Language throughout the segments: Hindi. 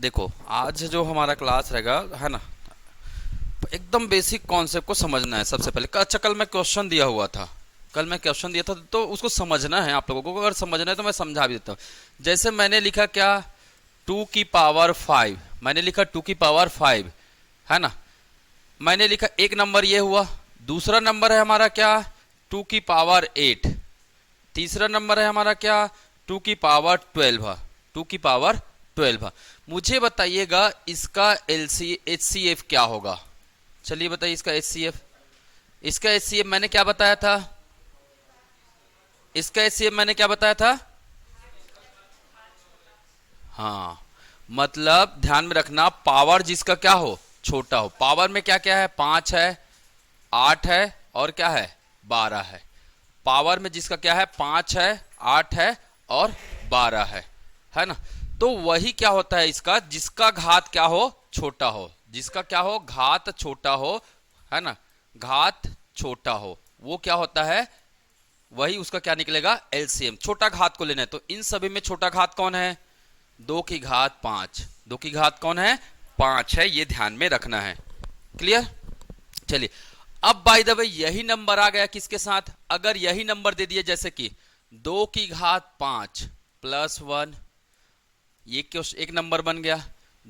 देखो, आज जो हमारा क्लास रहेगा है ना, एकदम बेसिक कॉन्सेप्ट को समझना है सबसे पहले। अच्छा, कल मैं क्वेश्चन दिया हुआ था, कल मैं क्वेश्चन दिया था तो उसको समझना है आप लोगों को। अगर समझना है तो मैं समझा भी देता हूँ। जैसे मैंने लिखा क्या, 2 की पावर 5, मैंने लिखा 2 की पावर 5 है ना। मैंने लिखा एक नंबर ये हुआ, दूसरा नंबर है हमारा क्या, 2 की पावर 8, तीसरा नंबर है हमारा क्या, 2 की पावर 12 है, 2 की पावर 12 है। मुझे बताइएगा इसका एलसी एचसीएफ क्या होगा। चलिए बताइए इसका एचसीएफ। इसका एचसीएफ मैंने क्या बताया था, इसका एचसीएफ मैंने क्या बताया था। हाँ, मतलब ध्यान में रखना, पावर जिसका क्या हो, छोटा हो। पावर में क्या क्या है, 5 है, 8 है और क्या है, 12 है। पावर में जिसका क्या है, 5 है, 8 है और 12 है ना। तो वही क्या होता है इसका, जिसका घात क्या हो, छोटा हो, जिसका क्या हो, घात छोटा हो, है ना, घात छोटा हो, वो क्या होता है, वही उसका क्या निकलेगा, एलसीएम। छोटा घात को लेना है तो इन सभी में छोटा घात कौन है, 2 की घात 5। 2 की घात कौन है, 5 है, ये ध्यान में रखना है। क्लियर। चलिए, अब बाय द वे यही नंबर आ गया किसके साथ, अगर यही नंबर दे दिए जैसे कि 2 की घात 5 प्लस 1, ये क्वेश्चन एक नंबर बन गया।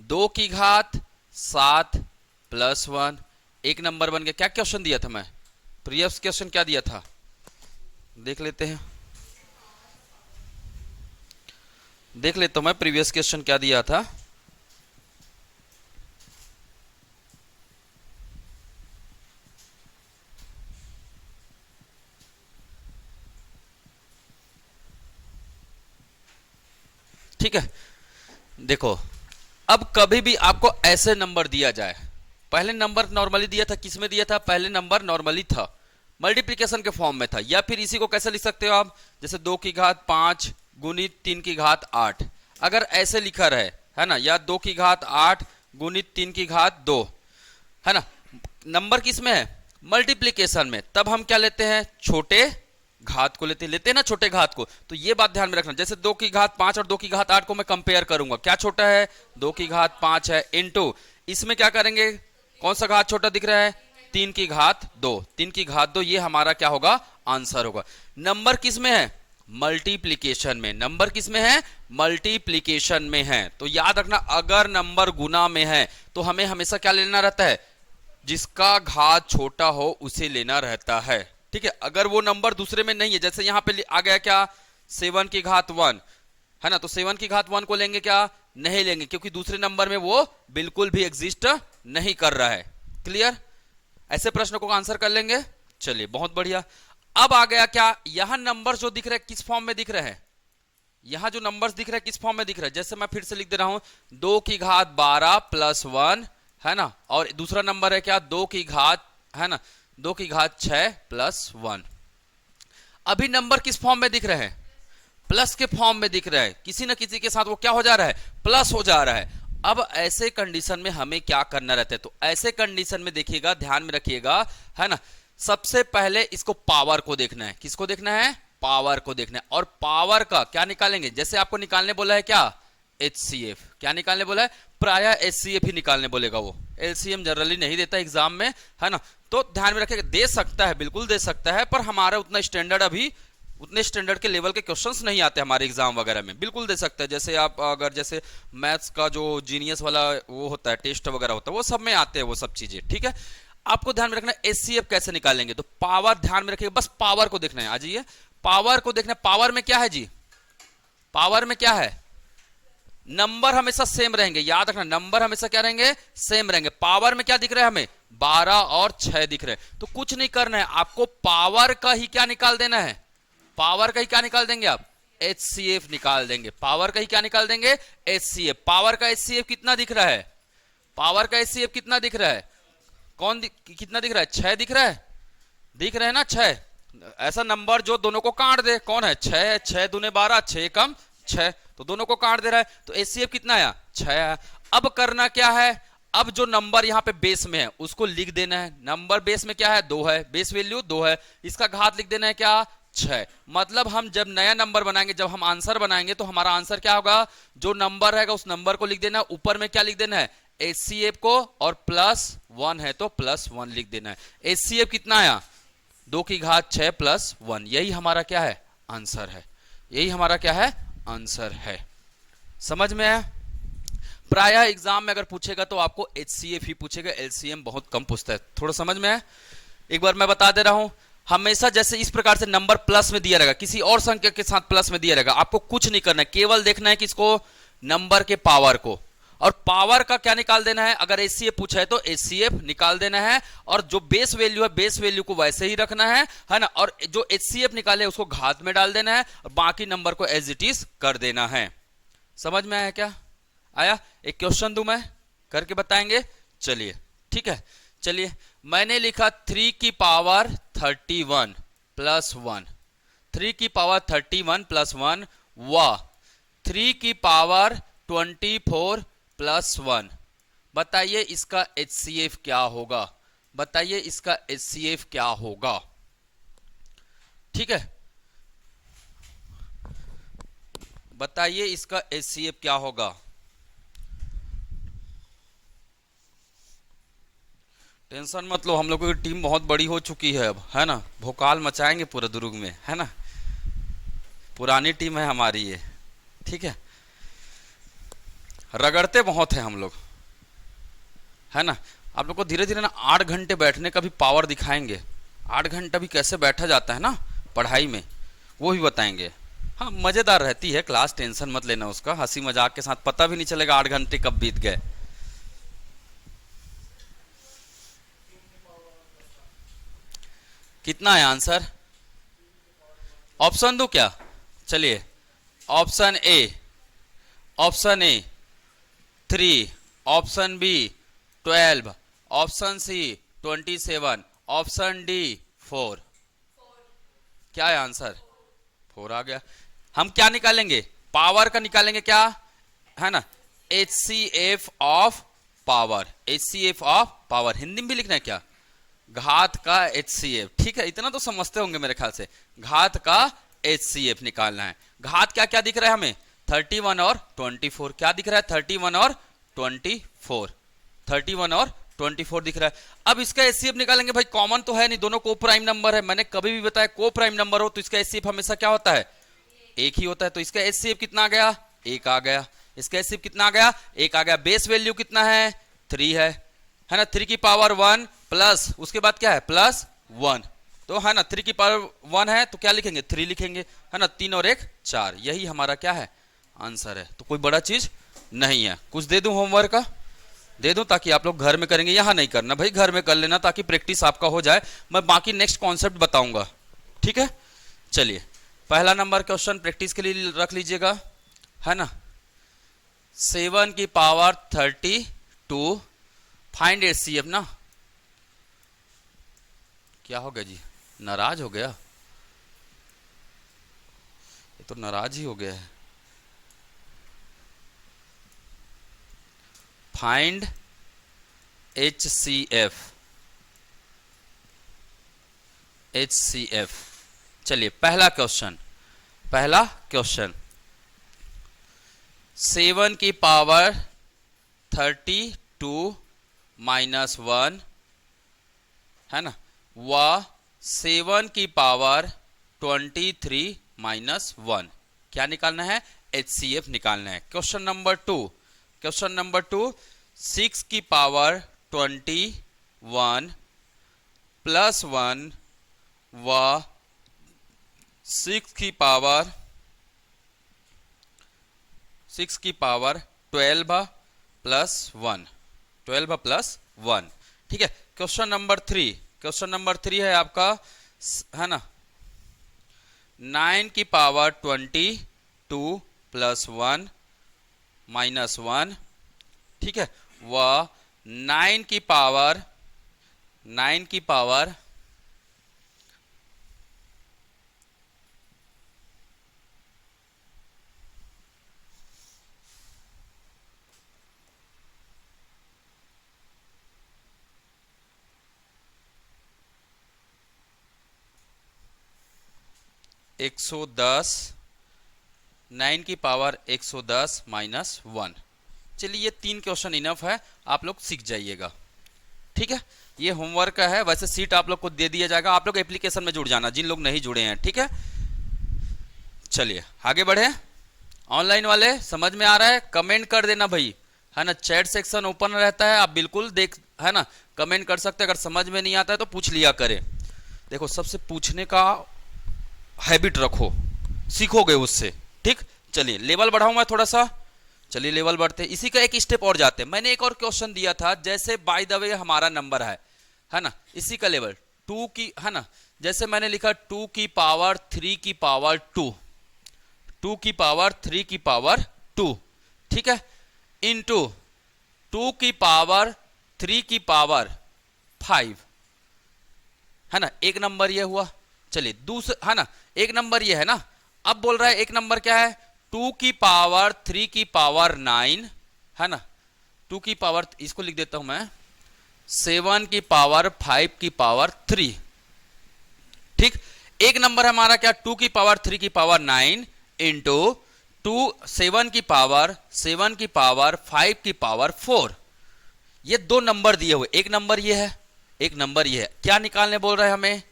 2 की घात 7 प्लस 1 एक नंबर बन गया। क्या क्वेश्चन दिया था मैं, प्रीवियस क्वेश्चन क्या दिया था, देख लेते हैं, देख लेता हूं मैं प्रीवियस क्वेश्चन क्या दिया था। ठीक है, देखो, अब कभी भी आपको ऐसे नंबर दिया जाए, पहले नंबर नॉर्मली दिया था, किसमें दिया था, पहले नंबर नॉर्मली था, मल्टीप्लिकेशन के फॉर्म में था। या फिर इसी को कैसे लिख सकते हो आप, जैसे 2 की घात 5 गुणित 3 की घात 8, अगर ऐसे लिखा रहे, है ना, या 2 की घात 8 गुणित 3 की घात 2, है ना। नंबर किस में है, मल्टीप्लिकेशन में, तब हम क्या लेते हैं, छोटे घात को लेते हैं ना, छोटे घात को। तो ये बात ध्यान में रखना, जैसे 2 की घात 5 और 2 की घात 8 को मैं कंपेयर करूंगा, क्या छोटा है, 2 की घात 5 है, इनटू इसमें क्या करेंगे, कौन सा घात छोटा दिख रहा है, 3 की घात 2, 3 की घात 2, ये हमारा क्या होगा, आंसर होगा। नंबर किस में है, मल्टीप्लिकेशन में, नंबर किस में है, मल्टीप्लिकेशन में है। तो याद रखना, अगर नंबर गुना में है तो हमें हमेशा क्या लेना रहता है, जिसका घात छोटा हो उसे लेना रहता है। ठीक है, अगर वो नंबर दूसरे में नहीं है, जैसे यहां पे आ गया क्या, 7 की घात 1, है ना, तो 7 की घात 1 को लेंगे क्या, नहीं लेंगे, क्योंकि दूसरे नंबर में वो बिल्कुल भी एग्जिस्ट नहीं कर रहा है। क्लियर, ऐसे प्रश्न को आंसर कर लेंगे। चलिए, बहुत बढ़िया। अब आ गया क्या, यहां नंबर जो दिख रहे हैं किस फॉर्म में दिख रहे हैं, यहां जो नंबर्स दिख रहे हैं किस फॉर्म में दिख रहे हैं, जैसे मैं फिर से लिख दे रहा हूं, 2 की घात 12 प्लस 1, है ना, और दूसरा नंबर है क्या, 2 की घात, है ना, 2 की घात 6 प्लस 1। अभी नंबर किस फॉर्म में दिख रहे हैं, प्लस के फॉर्म में दिख रहा है, किसी ना किसी के साथ वो क्या हो जा रहा है, प्लस हो जा रहा है। अब ऐसे कंडीशन में हमें क्या करना रहता है, तो ऐसे कंडीशन में देखिएगा, ध्यान में रखिएगा, है ना, सबसे पहले इसको पावर को देखना है, किसको देखना है, पावर को देखना है। और पावर का क्या निकालेंगे, जैसे आपको निकालने बोला है क्या, एचसीएफ, क्या निकालने बोला है, प्राय एचसीएफ ही निकालने बोलेगा वो, एलसीएम जनरली नहीं देता एग्जाम में, है ना। तो ध्यान में रखिएगा, दे सकता है, बिल्कुल दे सकता है, पर हमारा उतना स्टैंडर्ड अभी, उतने स्टैंडर्ड के लेवल के क्वेश्चंस नहीं आते हमारे एग्जाम वगैरह में। बिल्कुल दे सकता है, जैसे आप अगर जैसे मैथ्स का जो जीनियस वाला वो होता है, टेस्ट वगैरह होता है, वो सब में आते हैं वो सब चीजें। ठीक है, आपको ध्यान में रखना एचसीएफ कैसे निकालेंगे, तो पावर ध्यान में रखिएगा, बस पावर को देखना है। आ जाइए, पावर को देखना है। पावर में क्या है जी, पावर में क्या है, नंबर हमेशा सेम रहेंगे, याद रखना, नंबर हमेशा क्या रहेंगे, सेम रहेंगे। पावर में क्या दिख रहा है हमें, 12 और 6 दिख रहे हैं। तो कुछ नहीं करना है आपको, पावर का ही क्या निकाल देना है, पावर का ही क्या निकाल देंगे आप, एचसीएफ निकाल देंगे। पावर का ही क्या निकाल देंगे, एचसीएफ। पावर का एचसीएफ कितना दिख रहा है, पावर का एचसीएफ कितना दिख रहा है, कितना दिख रहा है, 6 दिख रहा है, दिख रहा है ना 6। ऐसा नंबर जो दोनों को काट दे, कौन है, 6 है, 6 दूने 12, 6 कम 6, तो दोनों को काट दे रहा है, तो एचसीएफ कितना आया, 6 है। अब करना क्या है, अब जो नंबर यहां पे बेस में है उसको लिख देना है। नंबर बेस में क्या है, 2 है, बेस वैल्यू 2 है, इसका घात लिख देना है क्या, 6। मतलब हम जब नया नंबर बनाएंगे, जब हम आंसर बनाएंगे तो हमारा आंसर क्या होगा, जो नंबर रहेगा उस नंबर को लिख देना है, ऊपर में क्या लिख देना है, एचसीएफ को, और +1 है तो +1 लिख देना है। एचसीएफ कितना आया, 2 की घात 6 +1, यही हमारा क्या है, आंसर है। यही हमारा क्या है, आंसर है। समझ में आया। प्रायः एग्जाम में अगर पूछेगा तो आपको एचसीएफ ही पूछेगा, एलसीएम बहुत कम पूछता है। थोड़ा समझ में आया। एक बार मैं बता दे रहा हूं, हमेशा जैसे इस प्रकार से नंबर प्लस में दिया रहेगा, किसी और संख्या के साथ प्लस में दिया रहेगा, आपको कुछ नहीं करना है, केवल देखना है कि इसको नंबर के पावर को, और पावर का क्या निकाल देना है, अगर एचसीएफ पूछा है तो एचसीएफ निकाल देना है, और जो बेस वैल्यू है बेस वैल्यू को वैसे ही रखना है ना, और जो एचसीएफ निकाले उसको घात में डाल देना है, और बाकी नंबर को एज इट इज कर देना है। समझ में आया क्या, आया। एक क्वेश्चन दूं मैं, करके बताएंगे, चलिए ठीक है। चलिए मैंने लिखा 3 की पावर 31 +1, 3 की पावर 31 +1 व 3 की पावर 24 +1। बताइए इसका एचसीएफ क्या होगा, बताइए इसका एचसीएफ क्या होगा। ठीक है, बताइए इसका एचसीएफ क्या होगा। टेंशन मत लो, हम लोगों की टीम बहुत बड़ी हो चुकी है अब, है ना, भोकाल मचाएंगे पूरे दुर्ग में, है ना, पुरानी टीम है हमारी ये, ठीक है, रगड़ते बहुत है हम लोग, है ना। आप लोग को धीरे धीरे ना 8 घंटे बैठने का भी पावर दिखाएंगे, 8 घंटा भी कैसे बैठा जाता है ना पढ़ाई में, वो भी बताएंगे। हाँ मजेदार रहती है क्लास, टेंशन मत लेना उसका, हंसी मजाक के साथ, पता भी नहीं चलेगा 8 घंटे कब बीत गए। कितना है आंसर, ऑप्शन दो क्या, चलिए option A, option A 3, option B 12, option C 27, option D 4। क्या है आंसर, 4 आ गया। हम क्या निकालेंगे, पावर का निकालेंगे क्या, है ना, H C F of power, H C F of power, Hindi में भी लिखना है क्या, घात का एच सी एफ, ठीक है, इतना तो समझते होंगे मेरे ख्याल से, घात का एच सी एफ निकालना है। घात क्या क्या दिख रहा है हमें, 31 और 24, क्या दिख रहा है, 31 और 24, 31 और 24 दिख रहा है। अब इसका एचसीएफ निकालेंगे, भाई कॉमन तो है नहीं, दोनों को प्राइम नंबर है, मैंने कभी भी बताया को प्राइम नंबर हो तो इसका एचसीएफ हमेशा क्या होता है, एक ही होता है। तो इसका एचसीएफ कितना आ गया, 1 आ गया। इसका एचसीएफ कितना आ गया, 1 आ गया। बेस वैल्यू कितना है, 3 है ना, 3 की पावर 1 प्लस उसके बाद क्या है +1, तो है ना 3 की पावर 1 है तो क्या लिखेंगे 3 लिखेंगे, है ना, 3 और 1 4, यही हमारा क्या है आंसर है। तो कोई बड़ा चीज नहीं है। कुछ दे दूं होमवर्क का, दे दूं ताकि आप लोग घर में करेंगे, यहां नहीं करना भाई, घर में कर लेना ताकि प्रैक्टिस आपका हो जाए, मैं बाकी नेक्स्ट कॉन्सेप्ट बताऊंगा, ठीक है। चलिए पहला नंबर क्वेश्चन प्रैक्टिस के लिए रख लीजिएगा, है ना, 7 की पावर 32, फाइंड एचसीएफ ना। क्या हो गया जी, नाराज हो गया, ये तो नाराज ही हो गया है। Find HCF, HCF। चलिए पहला क्वेश्चन, पहला क्वेश्चन 7 की पावर 32 -1, है ना, व 7 की पावर 23 -1, क्या निकालना है, HCF निकालना है। क्वेश्चन नंबर 2, क्वेश्चन नंबर 2 6 की पावर 21 +1 व 6 की पावर 12 +1, 12 +1, ठीक है। क्वेश्चन नंबर 3, क्वेश्चन नंबर 3 है आपका, है ना, 9 की पावर 22 +1 -1, ठीक है, व 9 की पावर 9 की पावर 110, 9 की पावर 110 माइनस 1। चलिए ये 3 क्वेश्चन इनफ है, आप लोग सीख जाइएगा। ठीक है, ये होमवर्क का है, वैसे सीट आप लोग को दे दिया जाएगा, आप लोग एप्लीकेशन में जुड़ जाना जिन लोग नहीं जुड़े हैं। ठीक है, चलिए आगे बढ़े। ऑनलाइन वाले समझ में आ रहा है, कमेंट कर देना भाई, है ना। चैट सेक्शन ओपन रहता है, आप बिल्कुल देख, है ना, कमेंट कर सकते हैं। अगर समझ में नहीं आता है तो पूछ लिया करें। देखो सबसे पूछने का हैबिट रखो, सीखोगे उससे। ठीक, चलिए लेवल बढ़ाऊं मैं थोड़ा सा। चलिए लेवल बढ़ते, इसी का एक स्टेप और जाते हैं। मैंने एक और क्वेश्चन दिया था, जैसे बाय द वे हमारा नंबर है ना, इसी का लेवल 2 की, है ना, जैसे मैंने लिखा 2 की पावर 3 की पावर 2, 2 की पावर 3 की पावर 2, ठीक है, इंटू 2 की पावर 3 की पावर 5, है ना। एक नंबर ये हुआ। चलिए दूसरा, है ना, एक नंबर ये है ना। अब बोल रहा है एक नंबर क्या है, 2 की पावर 3 की पावर 9, है ना, 2 की पावर, इसको लिख देता हूं मैं 7 की पावर 5 की पावर 3। ठीक, एक नंबर है हमारा क्या, 2 की पावर 3 की पावर 9 इंटू 7 की पावर 5 की पावर 4। ये दो नंबर दिए हुए, एक नंबर ये है, एक नंबर ये है। क्या निकालने बोल रहा है हमें,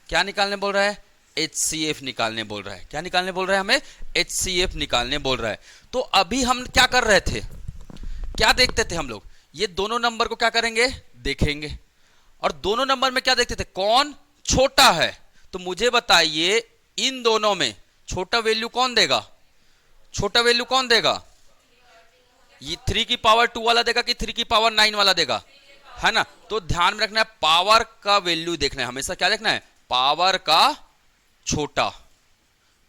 क्या निकालने बोल रहा है, HCF निकालने बोल रहा है। क्या निकालने बोल रहा है हमें, HCF निकालने बोल रहा है। तो अभी हम क्या कर रहे थे, क्या देखते थे हम लोग, ये दोनों नंबर को क्या करेंगे, देखेंगे, और दोनों नंबर में क्या देखते थे, कौन छोटा है। तो मुझे बताइए इन दोनों में छोटा वैल्यू कौन देगा, छोटा वैल्यू कौन देगा, ये 3 की पावर 2 वाला देगा कि 3 की पावर 9 वाला देगा, है ना। तो ध्यान में रखना है, पावर का वैल्यू देखना है हमेशा, क्या देखना है, पावर का छोटा,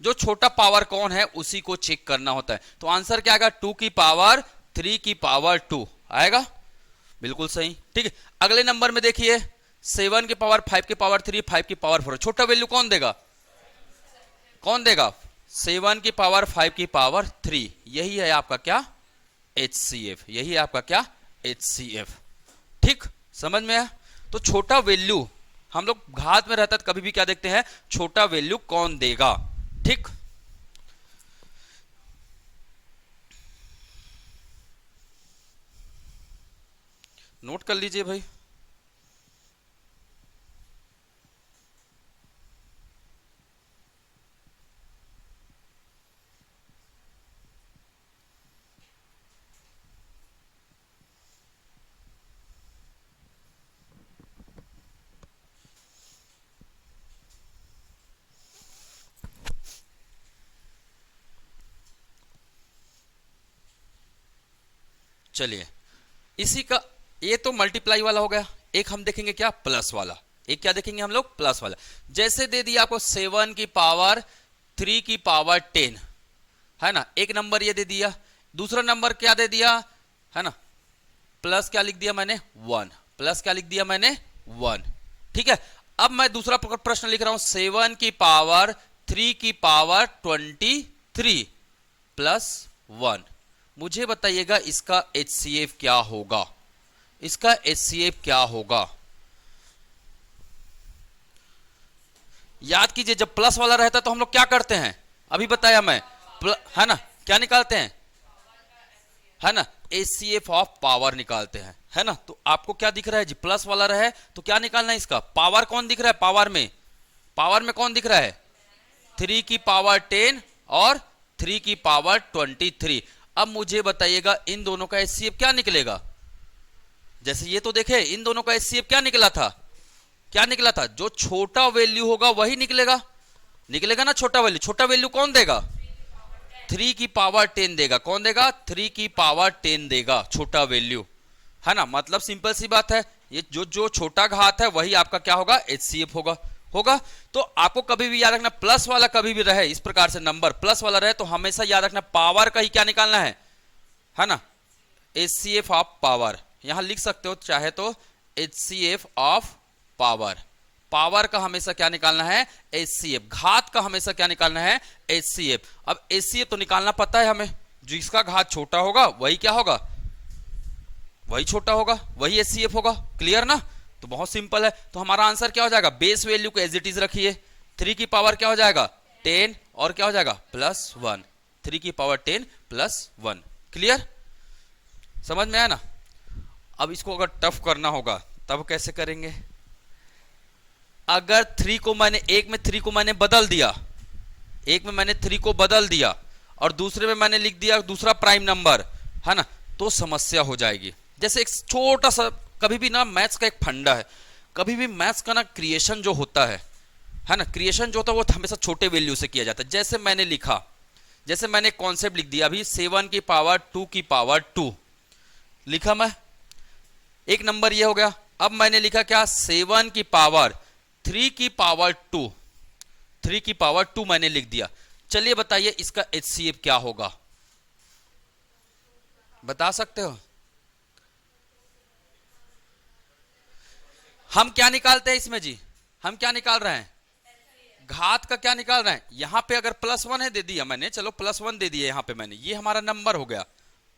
जो छोटा पावर कौन है उसी को चेक करना होता है। तो आंसर क्या आएगा, 2 की पावर 3 की पावर 2 आएगा, बिल्कुल सही। ठीक है, अगले नंबर में देखिए 7 की पावर 5 की पावर 3, 5 की पावर 4, छोटा वैल्यू कौन देगा, कौन देगा, 7 की पावर 5 की पावर 3। यही है आपका क्या, HCF, यही है आपका क्या, HCF। ठीक, समझ में आया। तो छोटा वैल्यू हम लोग घात में रहता है कभी भी क्या देखते हैं, छोटा वैल्यू कौन देगा। ठीक, नोट कर लीजिए भाई। चलिए इसी का, ये तो मल्टीप्लाई वाला हो गया, एक हम देखेंगे क्या, प्लस वाला। एक क्या देखेंगे हम लोग, प्लस वाला। जैसे दे दिया आपको 7 की पावर 3 की पावर 10, है ना, एक नंबर ये दे दिया। दूसरा नंबर क्या दे दिया, है ना, प्लस क्या लिख दिया मैंने, 1, प्लस क्या लिख दिया मैंने, 1। ठीक है, अब मैं दूसरा प्रश्न लिख रहा हूं, 7 की पावर 3 की पावर 23 प्लस 1। मुझे बताइएगा इसका HCF क्या होगा, इसका HCF क्या होगा। याद कीजिए जब प्लस वाला रहता तो हम लोग क्या करते हैं, अभी बताया मैं, है ना, क्या निकालते हैं, है ना, HCF ऑफ पावर निकालते हैं, है ना। तो आपको क्या दिख रहा है जी, प्लस वाला रहे तो क्या निकालना है इसका, पावर कौन दिख रहा है, पावर में, पावर में कौन दिख रहा है, 3 की पावर 10 और 3 की पावर 23। अब मुझे बताइएगा इन दोनों का HCF क्या निकलेगा। जैसे ये तो देखे इन दोनों का HCF क्या निकला था, क्या निकला था, जो छोटा वैल्यू होगा वही निकलेगा, निकलेगा ना छोटा वैल्यू। छोटा वैल्यू कौन देगा, 3 की पावर 10 देगा, कौन देगा, 3 की पावर 10 देगा छोटा वैल्यू, है ना। मतलब सिंपल सी बात है, ये जो छोटा घात है वही आपका क्या होगा, HCF होगा। तो आपको कभी भी याद रखना, प्लस वाला कभी भी रहे इस प्रकार से नंबर प्लस वाला रहे तो हमेशा याद रखना पावर का ही क्या निकालना है ना, HCF ऑफ पावर। यहां लिख सकते हो चाहे तो HCF ऑफ पावर, पावर का हमेशा क्या निकालना है, HCF। घात का हमेशा क्या निकालना है, HCF। अब HCF तो निकालना पता है हमें, जिसका घात छोटा होगा वही क्या होगा, वही छोटा होगा, वही HCF होगा। क्लियर ना, तो बहुत सिंपल है। तो हमारा आंसर क्या हो जाएगा, बेस वैल्यू को एज इट इज रखिए, 3 की पावर क्या हो जाएगा 10 और क्या हो जाएगा +1, 3 की पावर 10 +1। क्लियर, समझ में आया ना। अब इसको अगर टफ करना होगा तब कैसे करेंगे? अगर 3 को मैंने एक में 3 को मैंने बदल दिया, एक में मैंने 3 को बदल दिया और दूसरे में मैंने लिख दिया दूसरा प्राइम नंबर, है ना, तो समस्या हो जाएगी। जैसे एक छोटा सा, कभी भी ना मैथ्स का एक फंडा है, कभी भी मैथ्स का ना क्रिएशन जो होता है ना, क्रिएशन जो होता है वो हमेशा छोटे वैल्यू से किया जाता है। जैसे मैंने लिखा, जैसे मैंने कॉन्सेप्ट लिख दिया अभी 7 की पावर 2 की पावर 2 लिखा मैं, एक नंबर ये हो गया। अब मैंने लिखा क्या 7 की पावर 3 की पावर 2, 3 की पावर 2 मैंने लिख दिया। चलिए बताइए इसका HCF क्या होगा, बता सकते हो? हम क्या निकालते हैं इसमें जी, हम क्या निकाल रहे हैं? घात का क्या निकाल रहे हैं? यहां पे अगर +1 है दे दिया मैंने, चलो +1 दे दिया यहां पे मैंने, ये हमारा नंबर हो गया।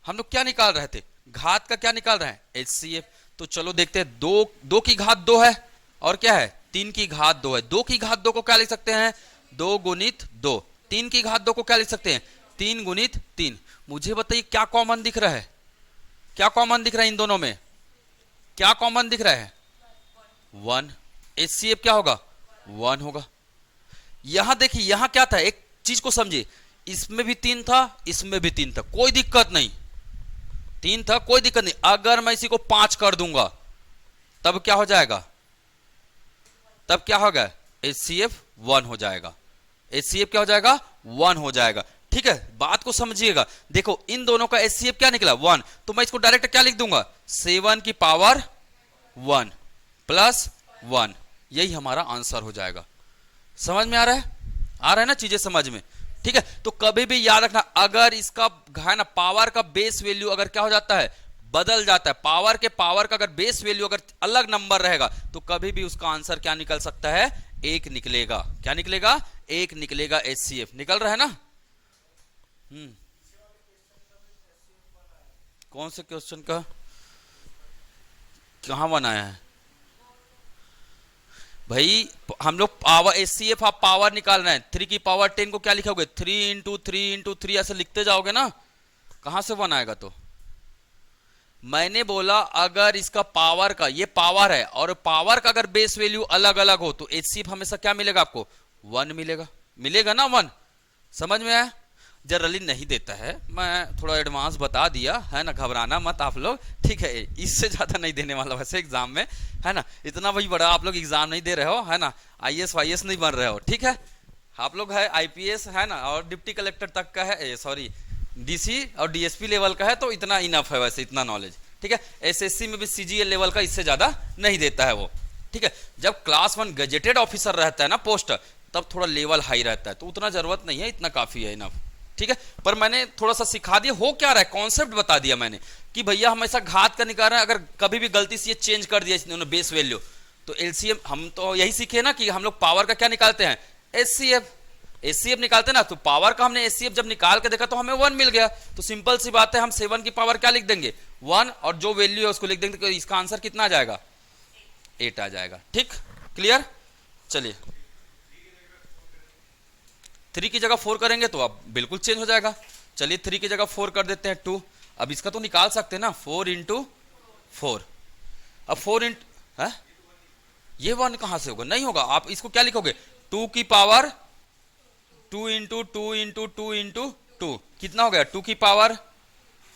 हम लोग क्या निकाल रहे थे? घात का क्या निकाल रहे हैं? HCF। तो चलो देखते हैं, 2 की घात 2 है और क्या है 3 की घात 2 है। 2 की घात 2 को क्या लिख सकते हैं? 2 गुणित 2। 3 की घात 2 को क्या लिख सकते हैं? 3 गुणित 3। मुझे बताइए क्या कॉमन दिख रहा है? क्या कॉमन दिख रहा है इन दोनों में? क्या कॉमन दिख रहा है? 1। HCF क्या होगा? 1 होगा। यहां देखिए, यहां क्या था, एक चीज को समझिए, इसमें भी 3 था, इसमें भी 3 था, कोई दिक्कत नहीं, 3 था कोई दिक्कत नहीं। अगर मैं इसी को 5 कर दूंगा तब क्या हो जाएगा? तब क्या होगा? HCF 1 हो जाएगा। HCF क्या हो जाएगा? 1 हो जाएगा। ठीक है, बात को समझिएगा। देखो इन दोनों का HCF क्या निकला? 1। तो मैं इसको डायरेक्ट क्या लिख दूंगा? 7 की पावर 1 +1, यही हमारा आंसर हो जाएगा। समझ में आ रहा है? आ रहा है ना चीजें समझ में? ठीक है, तो कभी भी याद रखना, अगर इसका है ना पावर का बेस वैल्यू अगर क्या हो जाता है? बदल जाता है। पावर का अगर बेस वैल्यू अगर अलग नंबर रहेगा तो कभी भी उसका आंसर क्या निकल सकता है? 1 निकलेगा। क्या निकलेगा? 1 निकलेगा। HCF निकल रहा है ना? कौन से क्वेश्चन का कहां बनाया है भाई? हम लोग पावर HCF आप पावर निकाल रहे हैं। 3 की पावर 10 को क्या लिखोगे? 3 × 3 × 3 ऐसे लिखते जाओगे ना, कहां से बनाएगा? तो मैंने बोला अगर इसका पावर का, ये पावर है और पावर का अगर बेस वैल्यू अलग अलग हो तो HCF हमेशा क्या मिलेगा आपको? 1 मिलेगा। मिलेगा ना 1? समझ में आया? जनरली नहीं देता है, मैं थोड़ा एडवांस बता दिया है ना, घबराना मत आप लोग। ठीक है, इससे ज्यादा नहीं देने वाला वैसे एग्जाम में, है ना, इतना वही बड़ा आप लोग एग्जाम नहीं दे रहे हो, है ना, IAS वाईएस नहीं बन रहे हो। ठीक है, आप लोग है IPS है ना, और डिप्टी कलेक्टर तक का है, सॉरी DC और DSP लेवल का है, तो इतना इनफ है वैसे, इतना नॉलेज। ठीक है, SSC में भी CGL लेवल का इससे ज्यादा नहीं देता है वो। ठीक है, जब क्लास 1 गजेटेड ऑफिसर रहता है ना पोस्ट, तब थोड़ा लेवल हाई रहता है, तो उतना जरूरत नहीं है, इतना काफी है, इनफ। ठीक है, पर मैंने थोड़ा सा सिखा दिया, हो क्या रहा है, कॉन्सेप्ट बता दिया मैंने कि भैया हमेशा घात का निकाल रहे हैं, अगर कभी भी गलती से ये चेंज कर दिया इन्होंने बेस वैल्यू, तो LCM हम तो यही सीखे ना कि हम लोग पावर का क्या निकालते हैं? HCF निकालते हैं ना, तो पावर का हमने HCF जब निकाल के देखा तो हमें 1 मिल गया। तो सिंपल सी बात है, हम 7 की पावर क्या लिख देंगे? 1, और जो वैल्यू है उसको लिख देंगे, तो इसका आंसर कितना आ जाएगा? 8 आ जाएगा। ठीक, क्लियर? चलिए 3 की जगह 4 करेंगे तो अब बिल्कुल चेंज हो जाएगा। चलिए 3 की जगह 4 कर देते हैं 2। अब इसका तो निकाल सकते हैं ना, 4 × 4। अब 4 है, ये 1 कहां से होगा? नहीं होगा। आप इसको क्या लिखोगे? 2 की पावर 2 × 2 × 2 × 2 कितना हो गया? 2 की पावर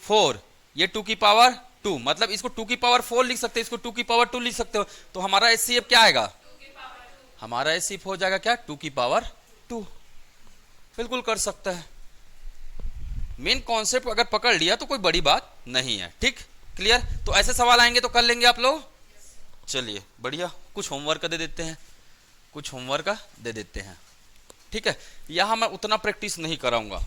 4, ये 2 की पावर 2, मतलब इसको 2 की पावर 4 लिख सकते हो, इसको 2 की पावर 2 लिख सकते हो। तो हमारा HCF क्या आएगा? हमारा HCF हो जाएगा क्या? 2 की पावर 2। बिल्कुल कर सकता है। मेन कॉन्सेप्ट अगर पकड़ लिया तो कोई बड़ी बात नहीं है। ठीक, क्लियर? तो ऐसे सवाल आएंगे तो कर लेंगे आप लोग। चलिए बढ़िया, कुछ होमवर्क दे देते हैं, कुछ होमवर्क दे देते हैं। ठीक है, यहां मैं उतना प्रैक्टिस नहीं कराऊंगा,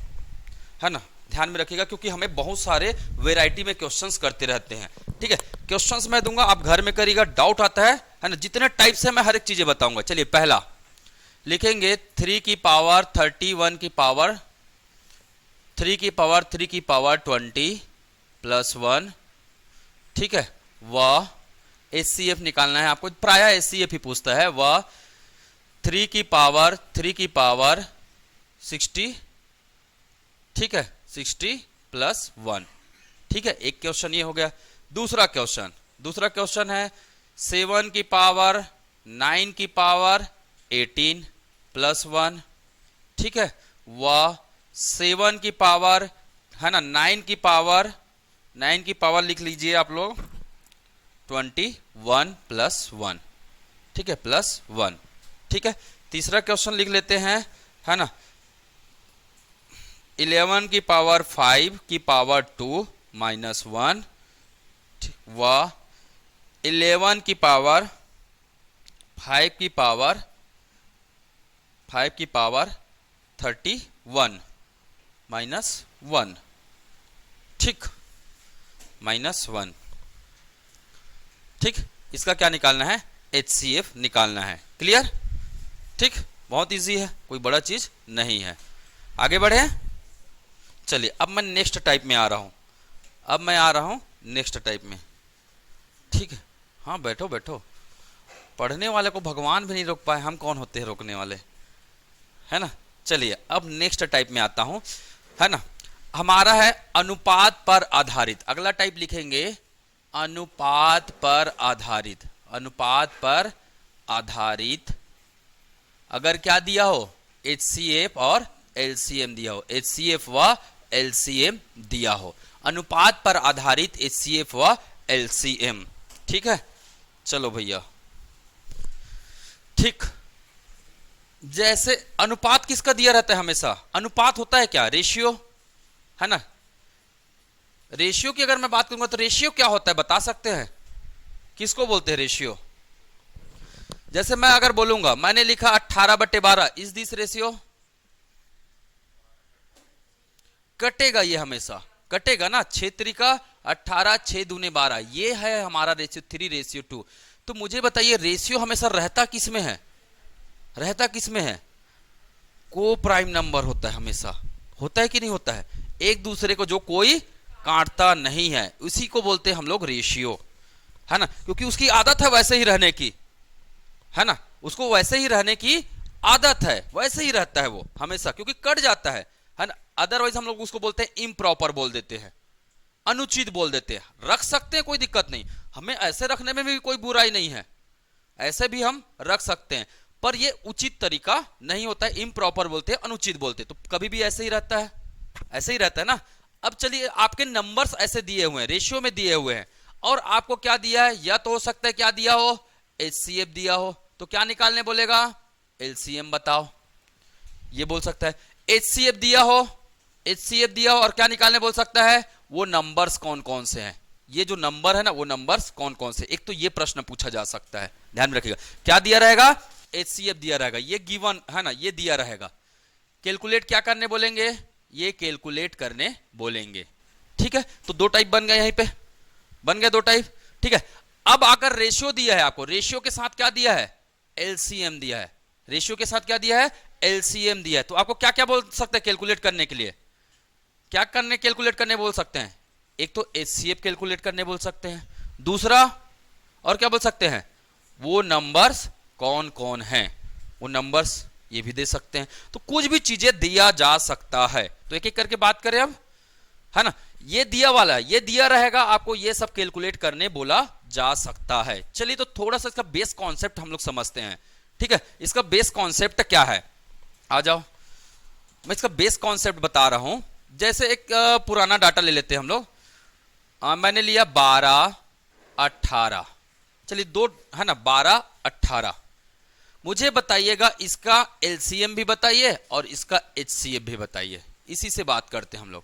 है ना, ध्यान में रखिएगा, क्योंकि हमें बहुत सारे वैरायटी में क्वेश्चंस करते रहते हैं। ठीक है, क्वेश्चंस मैं दूंगा, आप घर में करिएगा। डाउट आता है ना, जितने टाइप से मैं हर एक चीजें बताऊंगा। चलिए पहला लिखेंगे 3 की पावर 31 की पावर 3 की पावर 3 की पावर 20 +1। ठीक है, वह HCF निकालना है आपको, प्राय HCF ही पूछता है। वह 3 की पावर 60, ठीक है, 60 प्लस 1, ठीक है। एक क्वेश्चन ये हो गया। दूसरा क्वेश्चन है 7 की पावर 9 की पावर 18 प्लस 1, ठीक है। वह 7 की पावर है ना, 9 की पावर लिख लीजिए आप लोग 21 प्लस 1, ठीक है, प्लस 1, ठीक है। तीसरा क्वेश्चन लिख लेते हैं, है ना, 11 की पावर 5 की पावर 2 माइनस 1, व 11 की पावर 5 की पावर 31 माइनस 1, ठीक, माइनस 1, ठीक। इसका क्या निकालना है? HCF निकालना है। क्लियर? ठीक, बहुत इजी है, कोई बड़ा चीज नहीं है। आगे बढ़े, चलिए अब मैं नेक्स्ट टाइप में आ रहा हूं, नेक्स्ट टाइप में, ठीक है। हाँ बैठो बैठो, पढ़ने वाले को भगवान भी नहीं रोक पाए, हम कौन होते हैं रोकने वाले, है ना। चलिए अब नेक्स्ट टाइप में आता हूं, है ना। हमारा है अनुपात पर आधारित। अगला टाइप लिखेंगे अनुपात पर आधारित। अगर क्या दिया हो, HCF और LCM दिया हो, HCF व LCM दिया हो, अनुपात पर आधारित HCF व LCM, ठीक है। चलो भैया, ठीक। जैसे अनुपात किसका दिया रहता है हमेशा? अनुपात होता है क्या? रेशियो, है ना। रेशियो की अगर मैं बात करूंगा तो रेशियो क्या होता है बता सकते हैं? किसको बोलते हैं रेशियो? जैसे मैं अगर बोलूंगा, मैंने लिखा 18/12, इज दिस रेशियो? कटेगा, ये हमेशा कटेगा ना। 6 त्रिका 18, 6 दूने 12, ये है हमारा रेशियो 3:2। तो मुझे बताइए रेशियो हमेशा रहता किस में है? को प्राइम नंबर होता है हमेशा, होता है कि नहीं होता है? एक दूसरे को जो कोई काटता नहीं है, उसी को बोलते हैं हम लोग रेशियो, है ना। क्योंकि उसकी आदत है वैसे ही रहने की, है ना, उसको वैसे ही रहने की आदत है, वैसे ही रहता है वो हमेशा, क्योंकि कट जाता है ना। अदरवाइज हम लोग उसको बोलते हैं इम्प्रॉपर बोल देते हैं, अनुचित बोल देते हैं। रख सकते हैं, कोई दिक्कत नहीं, हमें ऐसे रखने में भी कोई बुराई नहीं है, ऐसे भी हम रख सकते हैं, पर ये उचित तरीका नहीं होता है, इम्प्रॉपर बोलते हैं, अनुचित बोलते हैं। तो कभी भी ऐसे ही रहता है ना। अब चलिए, आपके नंबर्स ऐसे दिए हुए हैं, रेशियो में दिए हुए हैं, और आपको क्या दिया है? या तो हो सकता है क्या दिया हो, HCF दिया हो, तो क्या निकालने बोलेगा? LCM बताओ, ये बोल सकता है। HCF दिया हो और क्या निकालने बोल सकता है? वो नंबर्स कौन कौन से हैं, ये जो नंबर है ना, वो नंबर्स कौन कौन से। एक तो ये प्रश्न पूछा जा सकता है, ध्यान में रखिएगा। क्या दिया रहेगा? HCF दिया रहेगा, ये गिवन है ना, ये दिया रहेगा। कैलकुलेट क्या करने बोलेंगे? ये कैलकुलेट करने बोलेंगे, ठीक है। तो 2 टाइप बन गए, यहीं पे बन गए 2 टाइप, ठीक है। अब आकर रेशियो दिया है आपको, रेशियो के साथ क्या दिया है? LCM दिया है। रेशियो के साथ क्या दिया है? LCM दिया है। तो आपको क्या क्या बोल सकते हैं कैलकुलेट करने के लिए? क्या करने कैलकुलेट करने बोल सकते हैं? एक तो HCF कैलकुलेट करने बोल सकते हैं, दूसरा और क्या बोल सकते हैं? वो नंबर्स कौन कौन हैं, वो नंबर्स ये भी दे सकते हैं। तो कुछ भी चीजें दिया जा सकता है। तो एक एक करके बात करें अब, है ना। ये दिया वाला, ये दिया रहेगा आपको, ये सब कैलकुलेट करने बोला जा सकता है। चलिए तो थोड़ा सा इसका बेस कॉन्सेप्ट हम लोग समझते हैं, ठीक है। इसका बेस कॉन्सेप्ट क्या है? आ जाओ, मैं इसका बेस कॉन्सेप्ट बता रहा हूं। जैसे एक पुराना डाटा ले लेते हैं हम लोग। मैंने लिया 12, 18, चलिए 2 है ना, 12, 18। मुझे बताइएगा इसका LCM भी बताइए और इसका HCF भी बताइए। इसी से बात करते हैं हम लोग।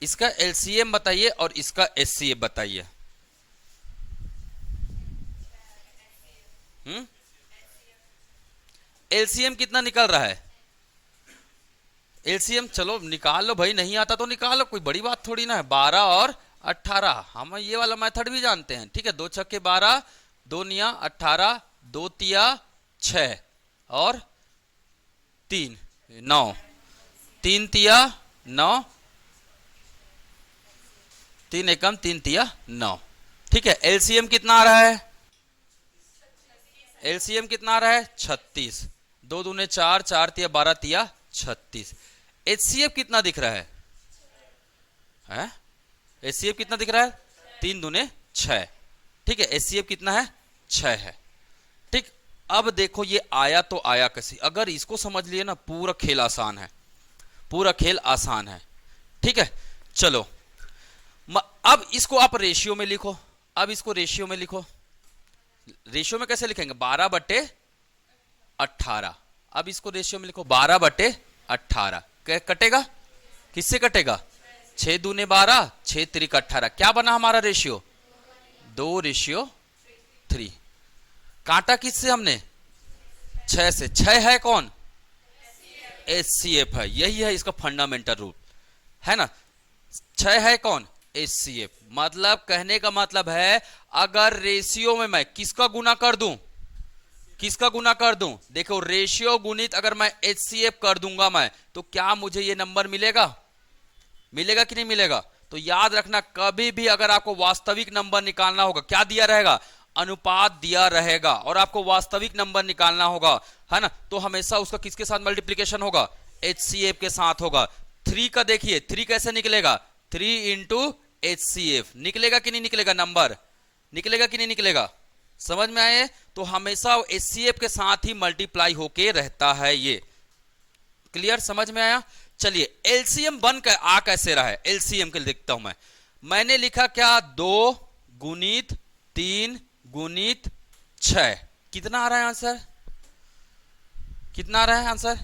इसका LCM बताइए और इसका HCF बताइए। LCM कितना निकल रहा है? LCM चलो निकाल लो भाई, नहीं आता तो निकाल लो, कोई बड़ी बात थोड़ी ना है। 12 और 18, हम ये वाला मेथड भी जानते हैं, ठीक है। 2 छक्के 12, 2 निया 18, 2 तिया 6 और 3 9, 3 तिया 9, 3 एकम 3 तिया 9, ठीक है। LCM कितना आ रहा है? LCM कितना आ रहा है? 36। 2 दूने 4, 4 तिया 12 तिया 36। HCF कितना दिख रहा है? HCF कितना दिख रहा है? 3 दूने 6। ठीक है, HCF कितना है? 6 है। ठीक, अब देखो ये आया तो आया कैसे, अगर इसको समझ लिए ना पूरा खेल आसान है, पूरा खेल आसान है। ठीक है, चलो अब इसको आप रेशियो में लिखो। अब इसको रेशियो में लिखो। रेशियो में कैसे लिखेंगे? 12/18। अब इसको रेशियो में लिखो 12/18। कटेगा, किससे कटेगा? 6 दूने 12, 6 त्रिक 18। क्या बना हमारा रेशियो? 2:3। काटा किससे हमने? 6 से। 6 है कौन? HCF है। यही है इसका फंडामेंटल रूल, है ना। 6 है कौन? HCF। मतलब कहने का मतलब है अगर रेशियो में मैं किसका गुना कर दूं, किसका गुना कर दूं? देखो रेशियो गुणित अगर मैं HCF कर दूंगा मैं, तो क्या मुझे ये नंबर मिलेगा? मिलेगा कि नहीं मिलेगा? तो याद रखना कभी भी अगर आपको वास्तविक नंबर निकालना होगा, क्या दिया रहेगा? अनुपात दिया रहेगा, और आपको वास्तविक नंबर निकालना होगा, है ना, तो हमेशा उसका किसके साथ मल्टीप्लीकेशन होगा? HCF के साथ होगा। 3 का देखिए 3 कैसे निकलेगा? 3 इंटू HCF। निकलेगा कि नहीं निकलेगा? नंबर निकलेगा कि नहीं निकलेगा? समझ में आए? तो हमेशा HCF के साथ ही मल्टीप्लाई होके रहता है ये। क्लियर? समझ में आया? चलिए एलसीएम बन कर आ कैसे रहा है, एलसीएम के लिए देखता हूं मैं। मैंने लिखा क्या? 2 गुणित 3 गुणित 6। कितना आ रहा है आंसर? कितना आ रहा है आंसर?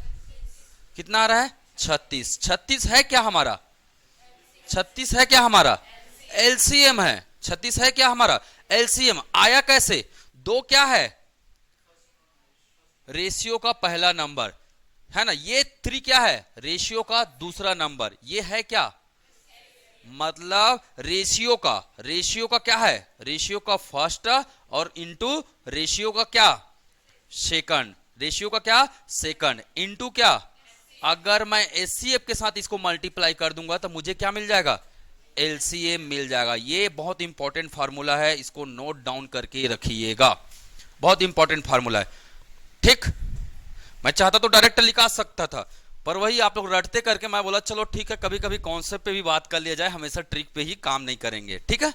कितना आ रहा है? 36। 36 है क्या हमारा? 36 है क्या हमारा? एलसीएम है। 36 है क्या हमारा? एलसीएम। आया कैसे? 2 क्या है? रेशियो का पहला नंबर, है ना। ये 3 क्या है? रेशियो का दूसरा नंबर। ये है क्या? मतलब रेशियो का क्या है? रेशियो का फर्स्ट, और इंटू रेशियो का क्या? सेकंड। रेशियो का क्या? सेकंड। इंटू क्या? अगर मैं HCF के साथ इसको मल्टीप्लाई कर दूंगा तो मुझे क्या मिल जाएगा? LCM मिल जाएगा। ये बहुत इंपॉर्टेंट फार्मूला है, इसको नोट डाउन करके रखिएगा, बहुत इंपॉर्टेंट फार्मूला है। ठीक, मैं चाहता तो डायरेक्ट लिखा सकता था, पर वही आप लोग रटते करके मैं बोला चलो ठीक है, कभी कभी कॉन्सेप्ट पे भी बात कर लिया जाए, हमेशा ट्रिक पे ही काम नहीं करेंगे। ठीक है,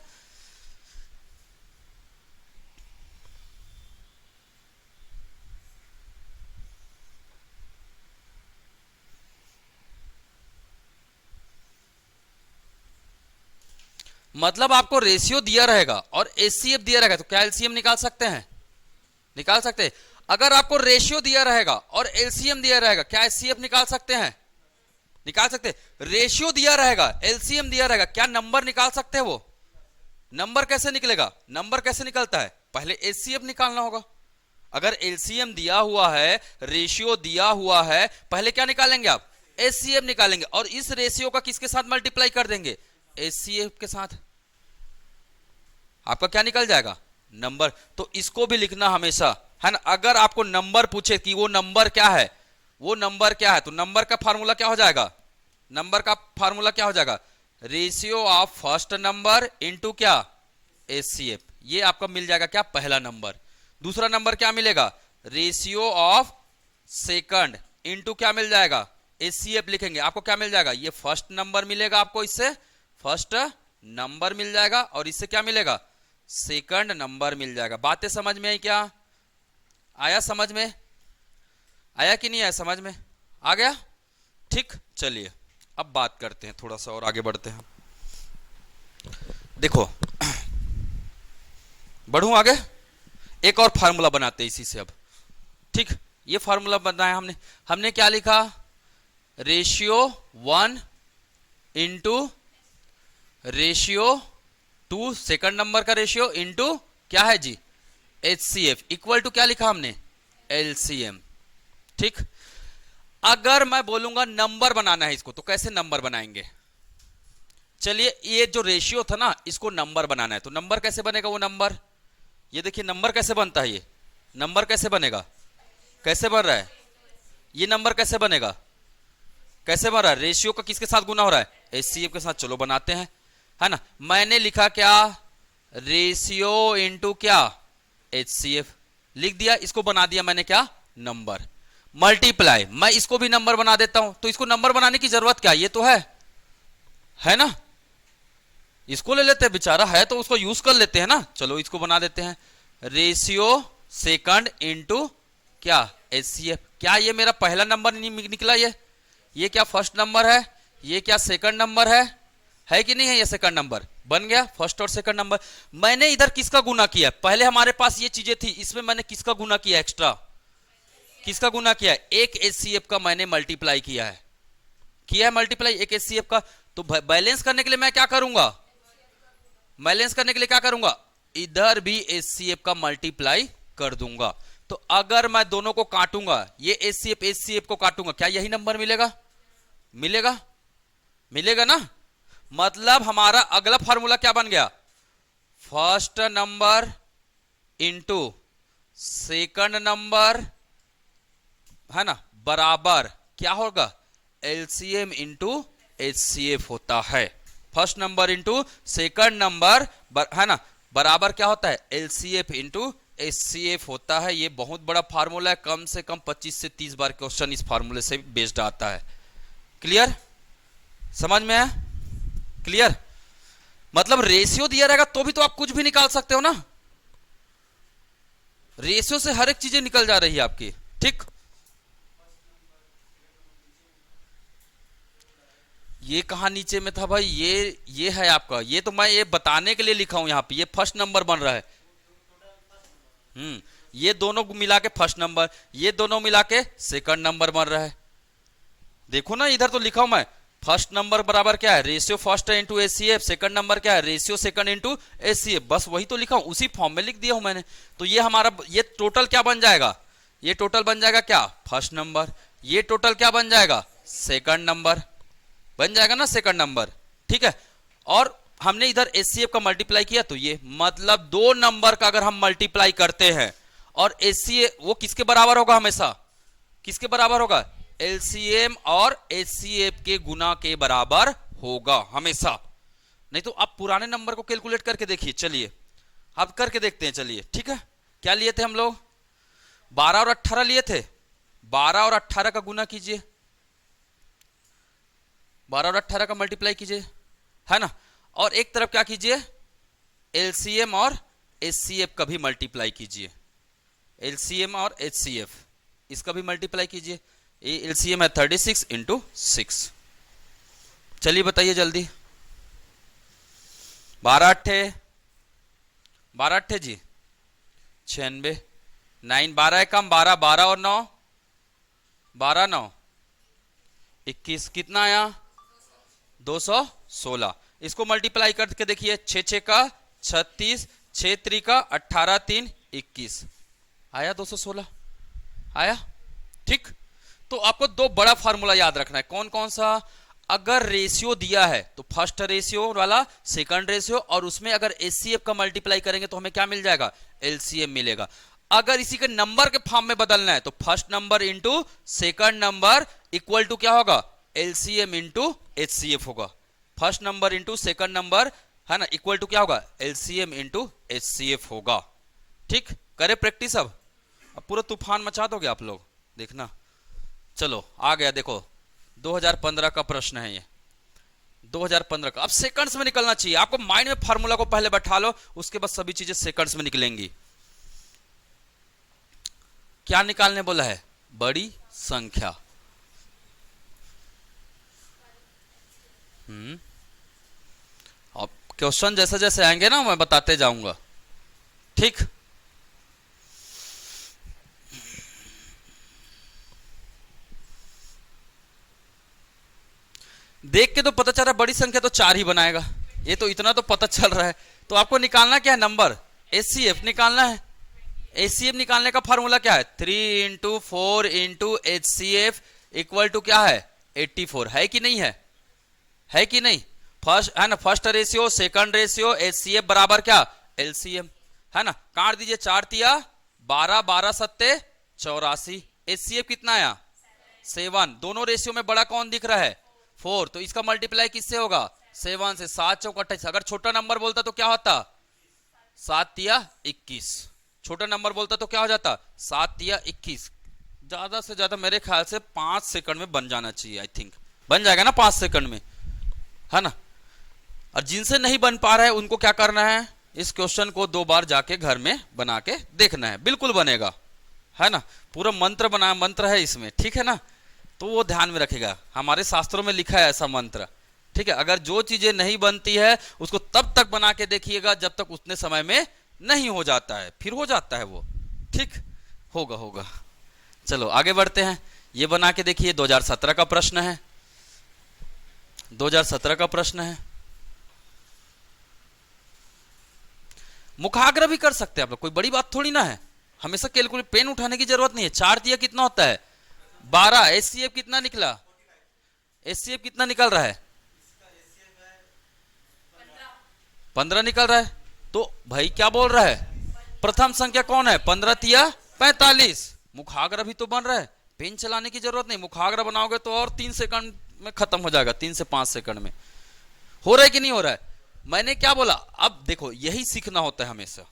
मतलब आपको रेशियो दिया रहेगा और HCF दिया रहेगा, तो क्या LCM निकाल सकते हैं? निकाल सकते हैं। अगर आपको रेशियो दिया रहेगा और LCM दिया रहेगा, क्या HCF निकाल सकते हैं? निकाल सकते हैं। रेशियो दिया रहेगा, LCM दिया रहेगा, क्या नंबर निकाल सकते हैं? वो नंबर कैसे निकलेगा? नंबर कैसे निकलता है? पहले HCF निकालना होगा। अगर LCM दिया हुआ है, रेशियो दिया हुआ है, पहले क्या निकालेंगे आप? HCF निकालेंगे, और इस रेशियो का किसके साथ मल्टीप्लाई कर देंगे? HCF के साथ। आपका क्या निकल जाएगा? नंबर। तो इसको भी लिखना हमेशा, है ना। अगर आपको नंबर पूछे कि वो नंबर क्या है, वो नंबर क्या है, तो नंबर का फार्मूला क्या हो जाएगा? नंबर का फार्मूला क्या हो जाएगा? Ratio of first number into क्या? HCF। ये आपका मिल जाएगा क्या? पहला नंबर। दूसरा नंबर क्या मिलेगा? रेशियो ऑफ सेकंड इंटू क्या मिल जाएगा? HCF लिखेंगे, आपको क्या मिल जाएगा? ये फर्स्ट नंबर मिलेगा आपको, इससे फर्स्ट नंबर मिल जाएगा, और इससे क्या मिलेगा? सेकंड नंबर मिल जाएगा। बातें समझ में आई क्या? आया समझ में? आया कि नहीं आया समझ में? आ गया? ठीक, चलिए अब बात करते हैं, थोड़ा सा और आगे बढ़ते हैं। देखो बढ़ूं आगे, एक और फार्मूला बनाते हैं इसी से अब। ठीक, ये फार्मूला बनाया हमने। हमने क्या लिखा? Ratio 1 into ratio 2, second number का रेशियो, इंटू क्या है जी? HCF इक्वल टू क्या लिखा हमने? LCM। ठीक, अगर मैं बोलूंगा नंबर बनाना है इसको, तो कैसे नंबर बनाएंगे? चलिए ये जो रेशियो था ना, इसको नंबर बनाना है, तो नंबर कैसे बनेगा? वो नंबर, ये देखिए नंबर कैसे बनता है। ये नंबर कैसे बनेगा? कैसे बन रहा है ये नंबर? कैसे बनेगा? कैसे बन रहा है? रेशियो का किसके साथ गुना हो रहा है? HCF के साथ। चलो बनाते हैं, है ना। मैंने लिखा क्या? रेशियो इंटू क्या? HCF लिख दिया, इसको बना दिया मैंने क्या? नंबर। मल्टीप्लाई, मैं इसको भी नंबर बना देता हूं, तो इसको नंबर बनाने की जरूरत क्या, ये तो है ना, इसको ले लेते हैं, बेचारा है तो उसको यूज कर लेते हैं ना। चलो इसको बना देते हैं, रेशियो सेकंड इनटू क्या, एचसीएफ। क्या ये मेरा पहला नंबर निकला, ये क्या फर्स्ट नंबर है, ये क्या सेकंड नंबर है कि नहीं है, ये सेकंड नंबर बन गया, फर्स्ट और सेकंड नंबर। मैंने इधर किसका गुना किया, पहले हमारे पास ये चीजें थी, इसमें मैंने किसका गुना किया, एक्स्ट्रा किसका गुना किया है, एक एचसीएफ का मैंने मल्टीप्लाई किया है मल्टीप्लाई एक एचसीएफ का। तो बैलेंस करने के लिए मैं क्या करूंगा, बैलेंस करने के लिए क्या करूंगा, इधर भी एचसीएफ का मल्टीप्लाई कर दूंगा। तो अगर मैं दोनों को काटूंगा, ये एचसीएफ को काटूंगा, क्या यही नंबर मिलेगा, मिलेगा ना। मतलब हमारा अगला फार्मूला क्या बन गया, first number into second number, है ना, बराबर क्या होगा, एलसीएम इंटू एचसीएफ होता है। First number into second number है ना, बराबर क्या होता है, एलसीएफ इंटू एचसीएफ होता है। ये बहुत बड़ा फार्मूला है, कम से कम 25 से 30 बार क्वेश्चन इस फार्मूले से बेस्ड आता है। क्लियर, समझ में आया, क्लियर। मतलब रेशियो दिया रहेगा तो भी तो आप कुछ भी निकाल सकते हो ना, रेशियो से हर एक चीजें निकल जा रही है आपकी, ठीक। ये कहां नीचे में था भाई, ये है आपका, ये तो मैं ये बताने के लिए लिखा हूं यहां पे, ये फर्स्ट नंबर बन रहा है। ये दोनों मिला के फर्स्ट नंबर, ये दोनों मिला के सेकंड नंबर बन रहा है। देखो ना इधर तो लिखा हूं मैं, फर्स्ट नंबर बराबर क्या है, ratio first into HCF, second number क्या है, रेशियो सेकंड इंटू एचसीएफ, बस वही तो लिखा हूं, उसी फॉर्म में लिख दिया हूं मैंने। तो ये हमारा ये टोटल क्या बन जाएगा, ये टोटल बन जाएगा क्या, फर्स्ट नंबर, ये टोटल क्या बन जाएगा, सेकंड नंबर बन जाएगा ना, सेकंड नंबर, ठीक है। और हमने इधर एचसीएफ का मल्टीप्लाई किया, तो ये मतलब दो नंबर का अगर हम मल्टीप्लाई करते हैं और एचसीएफ, वो किसके बराबर होगा, हमेशा किसके बराबर होगा, एलसीएम और एचसीएफ के गुना के बराबर होगा हमेशा। नहीं तो आप पुराने नंबर को कैलकुलेट करके देखिए, चलिए आप करके देखते हैं, चलिए ठीक है। क्या लिए थे हम लोग, 12 और 18 लिए थे, 12 और 18 का गुना कीजिए, 12 और 18 का मल्टीप्लाई कीजिए, है ना। और एक तरफ क्या कीजिए, एलसीएम और एचसीएफ का भी मल्टीप्लाई कीजिए, एलसीएम और एचसीएफ इसका भी मल्टीप्लाई कीजिए। ये एलसीएम है 36 इंटू 6। चलिए बताइए जल्दी, 12 अट्ठे जी 96, 9 12 है कम 12, 12 और 9 12 9 21, कितना आया 216। इसको मल्टीप्लाई करके देखिए, 6 6 का 36, 6 3 का 18, 3 21, आया 216 आया, ठीक। तो आपको दो बड़ा फार्मूला याद रखना है, कौन कौन सा, अगर रेशियो दिया है तो फर्स्ट रेशियो वाला, सेकंड रेशियो, और उसमें अगर एचसीएफ का मल्टीप्लाई करेंगे तो हमें क्या मिल जाएगा, एलसीएम मिलेगा। अगर इसी के नंबर के फॉर्म में बदलना है तो first number into second number equal to क्या होगा, एलसीएम इंटू एचसीएफ होगा। First number into second number, है ना, इक्वल टू क्या होगा, एलसीएम इंटू एचसीएफ होगा, ठीक। करे प्रैक्टिस, अब पूरा तूफान मचा दोगे आप लोग, देखना। चलो आ गया, देखो 2015 का प्रश्न है ये, 2015 का। अब सेकंड्स में निकलना चाहिए आपको, माइंड में फार्मूला को पहले बैठा लो, उसके बाद सभी चीजें सेकंड्स में निकलेंगी। क्या निकालने बोला है, बड़ी संख्या। अब क्वेश्चन जैसे जैसे आएंगे ना मैं बताते जाऊंगा, ठीक। देख के तो पता चल रहा है बड़ी संख्या तो 4 ही बनाएगा, ये तो इतना तो पता चल रहा है। तो आपको निकालना क्या है, नंबर, एचसीएफ निकालना है। एचसीएफ निकालने का फॉर्मूला क्या है, 3 into 4 into HCF equal to क्या है, 84, है कि नहीं है कि नहीं, फर्स्ट है ना, first ratio second ratio HCF बराबर क्या, एलसीएम, है ना। काट दीजिए, 4 तिया 12, 12 सत्ते 84, एचसीएफ कितना आया 7। दोनों रेशियो में बड़ा कौन दिख रहा है, 4, तो इसका मल्टीप्लाई किससे होगा, 7 से। 7 चौक 28, अगर छोटा नंबर बोलता तो क्या होता, 7 तिया 21, छोटा नंबर बोलता तो क्या हो जाता, 7 तिया 21, ज्यादा से ज्यादा मेरे ख्याल से 5 सेकंड में बन जाना चाहिए। आई थिंक बन जाएगा ना 5 सेकंड में, है ना। और जिनसे नहीं बन पा रहा है उनको क्या करना है, इस क्वेश्चन को 2 बार जाके घर में बना के देखना है, बिल्कुल बनेगा, है ना। पूरा मंत्र बना, मंत्र है इसमें, ठीक है ना। तो वो ध्यान में रखेगा, हमारे शास्त्रों में लिखा है ऐसा मंत्र, ठीक है। अगर जो चीजें नहीं बनती है उसको तब तक बना के देखिएगा जब तक उतने समय में नहीं हो जाता है, फिर हो जाता है वो, ठीक होगा होगा। चलो आगे बढ़ते हैं। ये बना के देखिए, 2017 का प्रश्न है, 2017 का प्रश्न है। मुखाग्र भी कर सकते हैं आप लोग, कोई बड़ी बात थोड़ी ना है। हमेशा कैलकुलेट पेन उठाने की जरूरत नहीं है। 4 दिया कितना होता है 12, एचसीएफ कितना निकला, एचसीएफ कितना निकल रहा है 15 निकल रहा है। तो भाई क्या बोल रहा है, प्रथम संख्या कौन है, 15 तिया 45। मुखाग्र भी तो बन रहा है, पेन चलाने की जरूरत नहीं। मुखाग्र बनाओगे तो और 3 सेकंड में खत्म हो जाएगा, 3 से 5 सेकंड में। हो रहा है कि नहीं हो रहा है, मैंने क्या बोला। अब देखो यही सीखना होता है हमेशा,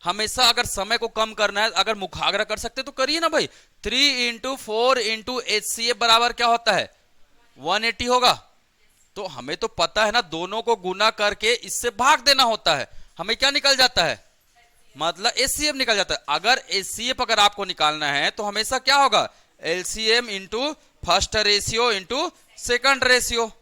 हमेशा अगर समय को कम करना है, अगर मुखाग्र कर सकते तो करिए ना भाई। 3 इंटू 4 इंटू एचसीएफ बराबर क्या होता है 180 होगा। तो हमें तो पता है ना, दोनों को गुना करके इससे भाग देना होता है, हमें क्या निकल जाता है, मतलब एचसीएफ निकल जाता है। अगर एचसीएफ अगर आपको निकालना है तो हमेशा क्या होगा, LCM into first ratio into second ratio,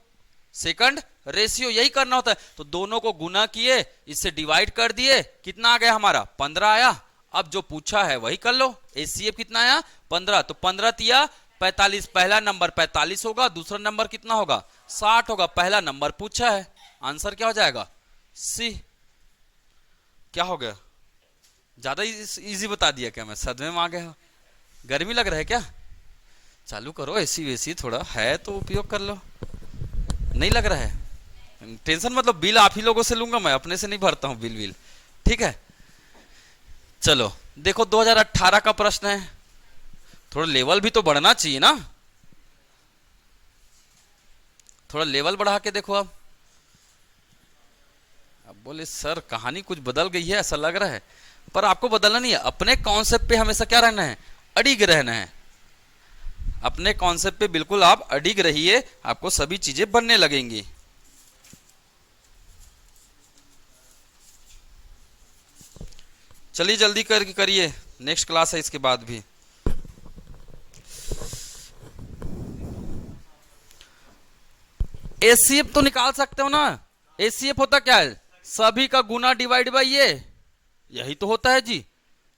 second ratio, यही करना होता है। तो दोनों को गुना किए, इससे डिवाइड कर दिए, कितना आ गया हमारा 15 आया। अब जो पूछा है वही कर लो। एचसीएफ कितना आया 15, तो 15 तिया 45, पहला नंबर 45 होगा, दूसरा नंबर कितना होगा 60 होगा। पहला नंबर पूछा है, आंसर क्या हो जाएगा सी। क्या हो गया, ज्यादा इजी बता दिया क्या, मैं सदमे में आ गया हूं। गर्मी लग रहा है क्या, चालू करो एसी वेसी, थोड़ा है तो उपयोग कर लो। नहीं लग रहा है, टेंशन मतलब बिल आप ही लोगों से लूंगा मैं, अपने से नहीं भरता हूं बिल, ठीक है। चलो देखो 2018 का प्रश्न है, थोड़ा लेवल भी तो बढ़ना चाहिए ना, थोड़ा लेवल बढ़ा के देखो। अब बोले सर कहानी कुछ बदल गई है ऐसा लग रहा है, पर आपको बदलना नहीं है, अपने कॉन्सेप्ट पे हमेशा क्या रहना है, अडिग रहना है। अपने कॉन्सेप्ट पे बिल्कुल आप अडिग रहिए, आपको सभी चीजें बनने लगेंगी। चलिए जल्दी करिए, नेक्स्ट क्लास है इसके बाद भी। एचसीएफ तो निकाल सकते हो ना, एचसीएफ होता क्या है, सभी का गुना डिवाइड बाई ये, यही तो होता है जी,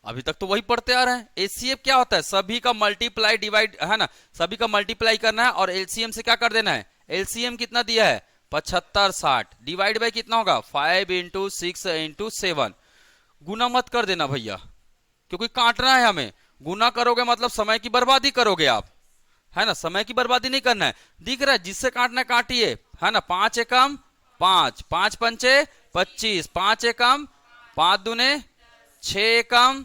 अभी तक तो वही पढ़ते आ रहे हैं। एचसीएफ क्या होता है, सभी का मल्टीप्लाई डिवाइड, है ना, सभी का मल्टीप्लाई करना है और एलसीएम से क्या कर देना है। एलसीएम कितना दिया है 75 60, डिवाइड बाई कितना होगा 5 इंटू 6 इंटू 7। गुना मत कर देना भैया, क्योंकि काटना है हमें। गुना करोगे मतलब समय की बर्बादी करोगे आप, है ना, समय की बर्बादी नहीं करना है। दिख रहा है जिससे काटना काटिए, है ना। 5 एकम 5, 5 पंचे 25, 5 एकम 5 दूने 6 एकम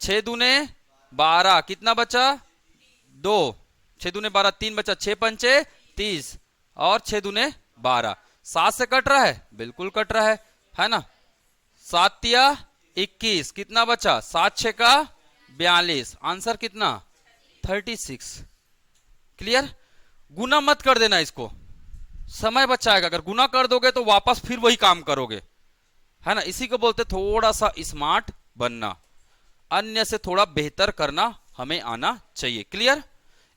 6 दूने 12, कितना बचा 2, 6 दूने 12, 3 बचा, 6 पंचे 30 और 6 दूने 12। 7 से कट रहा है, बिल्कुल कट रहा है ना। 7 तिया 21, कितना बचा 7 6 का 42, आंसर कितना 36। क्लियर, गुना मत कर देना इसको, समय बचाएगा। अगर गुना कर दोगे तो वापस फिर वही काम करोगे, है ना। इसी को बोलते थोड़ा सा स्मार्ट बनना, अन्य से थोड़ा बेहतर करना हमें आना चाहिए। क्लियर,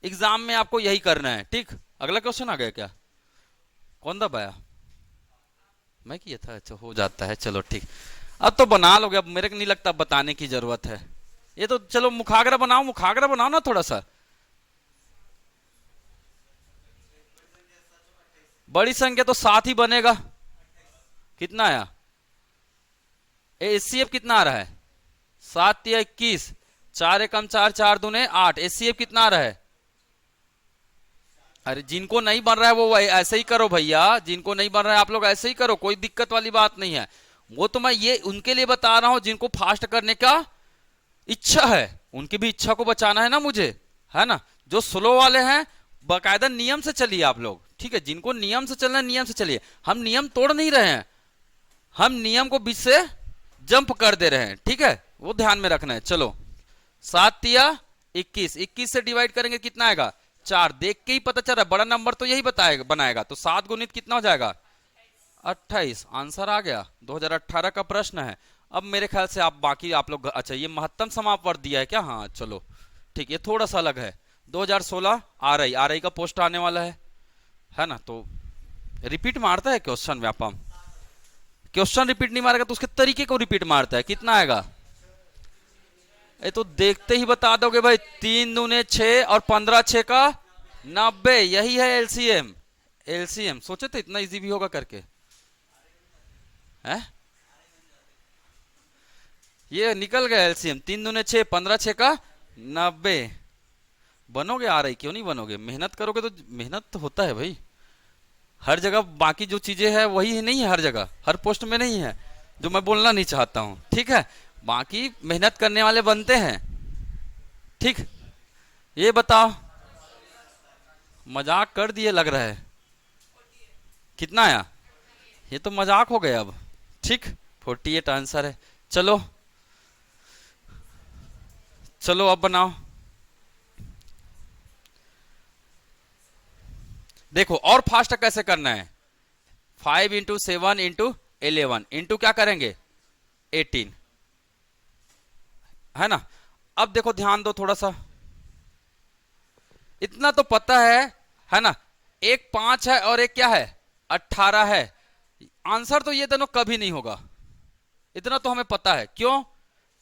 एग्जाम में आपको यही करना है, ठीक। अगला क्वेश्चन आ गया क्या, कौन दबाया, मैं किया था, अच्छा हो जाता है, चलो ठीक। अब तो बना लोगे, अब मेरे को नहीं लगता बताने की जरूरत है। ये तो चलो मुखाग्रा बनाओ, मुखाग्रा बनाओ ना थोड़ा सा। बड़ी संख्या तो 7 ही बनेगा, कितना आया एचसीएफ कितना आ रहा है 7 या 21, 4 एकम 4, 4 दूने 8, एचसीएफ कितना आ रहा है। अरे जिनको नहीं बन रहा है वो ऐसे ही करो भैया, जिनको नहीं बन रहा है आप लोग ऐसे ही करो, कोई दिक्कत वाली बात नहीं है। वो तो मैं ये उनके लिए बता रहा हूं जिनको फास्ट करने का इच्छा है, उनकी भी इच्छा को बचाना है ना मुझे, है ना। जो स्लो वाले हैं बाकायदा नियम से चलिए आप लोग, ठीक है। जिनको नियम से चलना है नियम से चलिए, हम नियम तोड़ नहीं रहे हैं, हम नियम को बीच से जंप कर दे रहे हैं, ठीक है, वो ध्यान में रखना है। चलो 7 तिया 21, 21 से डिवाइड करेंगे कितना आएगा 4। देख के ही पता चल रहा है बड़ा नंबर तो यही बताएगा बनाएगा। तो 7 गुणित कितना हो जाएगा 28। आंसर आ गया। 2018 का प्रश्न है। अब मेरे ख्याल से आप बाकी आप लोग, अच्छा ये महत्तम समापवर्त दिया है क्या? हाँ चलो ठीक, ये थोड़ा सा अलग है। 2016 आरआई का पोस्ट आने वाला है ना। तो रिपीट मारता है क्वेश्चन व्यापम, क्वेश्चन रिपीट नहीं मारेगा तो उसके तरीके को रिपीट मारता है। कितना आएगा ये तो देखते ही बता दोगे भाई। 3 दूने 6 और 15 6 का 90, यही है एलसीएम। एलसीएम सोचे थे इतना इजी भी होगा करके है? ये निकल गया एलसीएम। 3 दूने 6, 15 6 का 90। बनोगे आ रही, क्यों नहीं बनोगे? मेहनत करोगे तो मेहनत तो होता है भाई हर जगह। बाकी जो चीजें है वही नहीं है हर जगह, हर पोस्ट में नहीं है, जो मैं बोलना नहीं चाहता हूं। ठीक है, बाकी मेहनत करने वाले बनते हैं। ठीक, ये बताओ, मजाक कर दिए लग रहा है। कितना आया? ये तो मजाक हो गया अब। ठीक, 48 आंसर है। चलो चलो अब बनाओ। देखो और फास्ट कैसे करना है। 5 इंटू 7 इंटू 11 इंटू क्या करेंगे 18, है ना। अब देखो ध्यान दो थोड़ा सा, इतना तो पता है ना। एक 5 है और एक क्या है 18 है। आंसर तो ये दोनों कभी नहीं होगा, इतना तो हमें पता है। क्यों?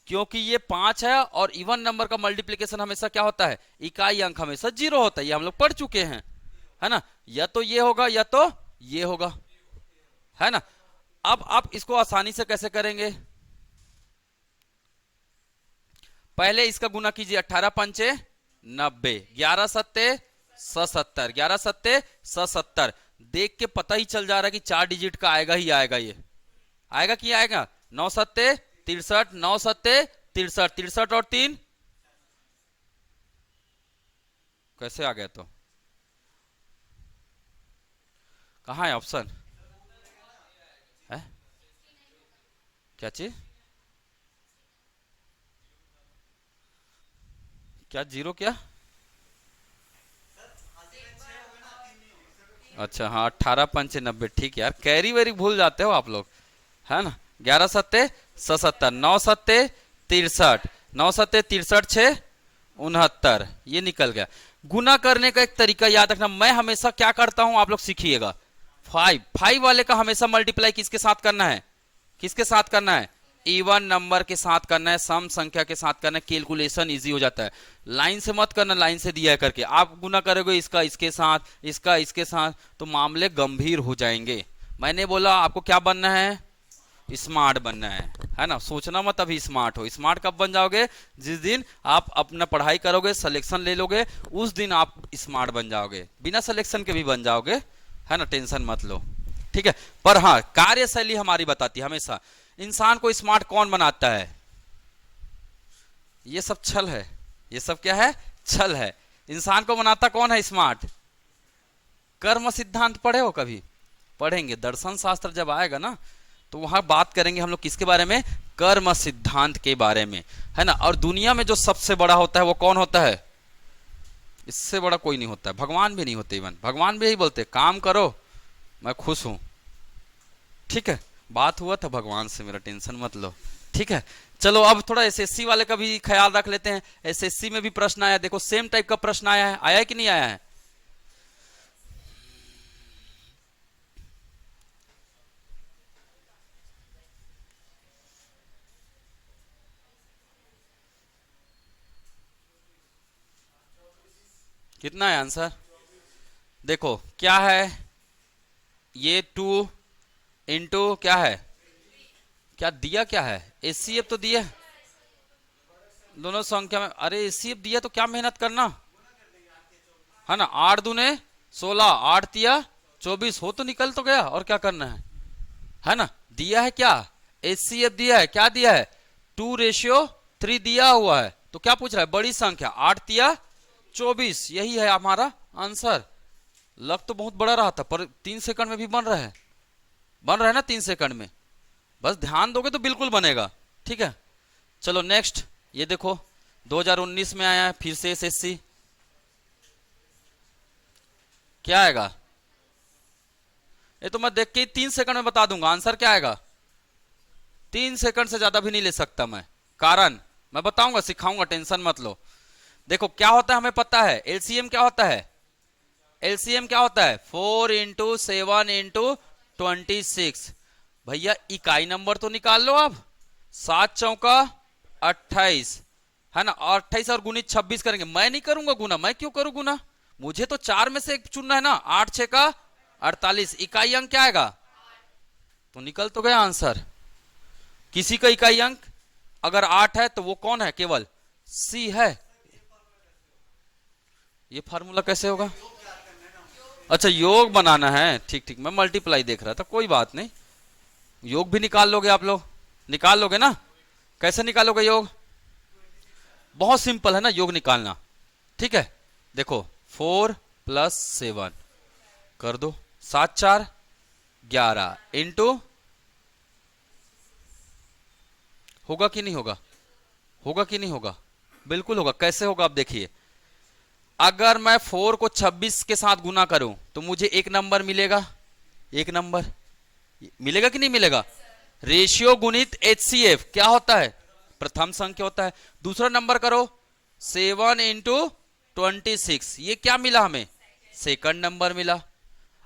क्योंकि ये 5 है और इवन नंबर का मल्टीप्लीकेशन हमेशा क्या होता है, इकाई अंक हमेशा 0 होता है। ये हम लोग पढ़ चुके हैं, है ना। या तो ये होगा या तो ये होगा, है ना। अब आप इसको आसानी से कैसे करेंगे, पहले इसका गुना कीजिए। 18 पंचे 90, 11 सत्ते 77, 11 सत्ते 77। देख के पता ही चल जा रहा है कि 4 डिजिट का आएगा ही आएगा। ये आएगा कि आएगा 9 सत्ते 63, 9 सत्ते 63, 63 और 3 कैसे आ गया? तो कहाँ है ऑप्शन है? क्या चीज? क्या जीरो क्या? अच्छा हाँ, 18 पंचे 90। ठीक है यार, कैरी वेरी भूल जाते हो आप लोग, है ना। 11 सत्ते 77, 9 सत्ते 63, 9 सत्ते 63 6 69, ये निकल गया। गुना करने का एक तरीका याद रखना, मैं हमेशा क्या करता हूं आप लोग सीखिएगा। 5 वाले का हमेशा मल्टीप्लाई किसके साथ करना है, किसके साथ करना है, इवन नंबर के साथ करना है, सम संख्या के साथ करना है। कैलकुलेशन इजी हो जाता है। लाइन से मत करना, लाइन से दिया करके आप गुना करोगे इसका इसके साथ, इसका इसके साथ, तो मामले गंभीर हो जाएंगे। मैंने बोला आपको क्या बनना है, स्मार्ट बनना है ना। सोचना मत अभी स्मार्ट हो। स्मार्ट कब बन जाओगे, जिस दिन आप अपना पढ़ाई करोगे, सिलेक्शन ले लोगे, उस दिन आप स्मार्ट बन जाओगे। बिना सिलेक्शन के भी बन जाओगे, है ना, टेंशन मत लो। ठीक है, पर हाँ कार्यशैली हमारी बताती है हमेशा इंसान को स्मार्ट कौन बनाता है। ये सब छल है, ये सब क्या है, छल है। इंसान को बनाता कौन है स्मार्ट? कर्म सिद्धांत पढ़े हो कभी? पढ़ेंगे, दर्शन शास्त्र जब आएगा ना तो वहां बात करेंगे हम लोग किसके बारे में, कर्म सिद्धांत के बारे में, है ना। और दुनिया में जो सबसे बड़ा होता है वो कौन होता है, इससे बड़ा कोई नहीं होता है। भगवान भी नहीं होते, इवन भगवान भी यही बोलते काम करो मैं खुश हूं। ठीक है, बात हुआ था भगवान से, मेरा टेंशन मत लो। ठीक है, चलो अब थोड़ा एसएससी वाले का भी ख्याल रख लेते हैं। एसएससी में भी प्रश्न आया, देखो सेम टाइप का प्रश्न आया है कि नहीं आया है? कितना है आंसर? देखो क्या है, ये 2 इंटू क्या है, क्या दिया, क्या है एचसीएफ तो दिया दोनों संख्या में। अरे एचसीएफ दिया तो क्या मेहनत करना, है ना। 8 दूने 16, 8 तिया 24, हो तो निकल तो गया, और क्या करना है ना। दिया है क्या, एचसीएफ दिया है, क्या दिया है 2:3 दिया हुआ है। तो क्या पूछ रहा है, बड़ी संख्या 8 तिया 24, यही है हमारा आंसर। लग तो बहुत बड़ा रहा था पर 3 सेकंड में भी बन रहा है, बन रहा है ना 3 सेकंड में। बस ध्यान दोगे तो बिल्कुल बनेगा। ठीक है, चलो नेक्स्ट, ये देखो 2019 में आया है फिर से एसएससी, क्या आएगा? ये तो मैं देख के 3 सेकंड में बता दूंगा आंसर क्या आएगा। 3 सेकंड से ज्यादा भी नहीं ले सकता मैं, कारण मैं बताऊंगा, सिखाऊंगा, टेंशन मत लो। देखो क्या होता है हमें पता है, एलसीएम क्या होता है? एलसीएम क्या होता है? 4 × 7 × 26। भैया इकाई नंबर तो निकाल लो आप। 7 चौका 28 है ना, और 28 और गुणित 26 करेंगे। मैं नहीं करूंगा गुना, मैं क्यों करूं गुना, मुझे तो 4 में से एक चुनना है ना। 8 6 का 48, इकाई अंक क्या आएगा? तो निकल तो गया आंसर। किसी का इकाई अंक अगर 8 है तो वो कौन है? केवल सी है। ये फार्मूला कैसे होगा? अच्छा योग बनाना है, ठीक ठीक, मैं मल्टीप्लाई देख रहा था, कोई बात नहीं। योग भी निकाल लोगे आप लोग, निकाल लोगे ना? कैसे निकालोगे योग? बहुत सिंपल है ना योग निकालना, ठीक है। देखो 4 + 7 कर दो, 7 4 11 इंटू, होगा कि नहीं होगा? होगा कि नहीं होगा? बिल्कुल होगा। कैसे होगा आप देखिए, अगर मैं 4 को 26 के साथ गुना करूं तो मुझे एक नंबर मिलेगा, एक नंबर मिलेगा कि नहीं मिलेगा? रेशियो गुणित एचसीएफ क्या होता है? प्रथम संख्या होता है। दूसरा नंबर करो 7 × 26, ये क्या मिला हमें? सेकंड नंबर मिला।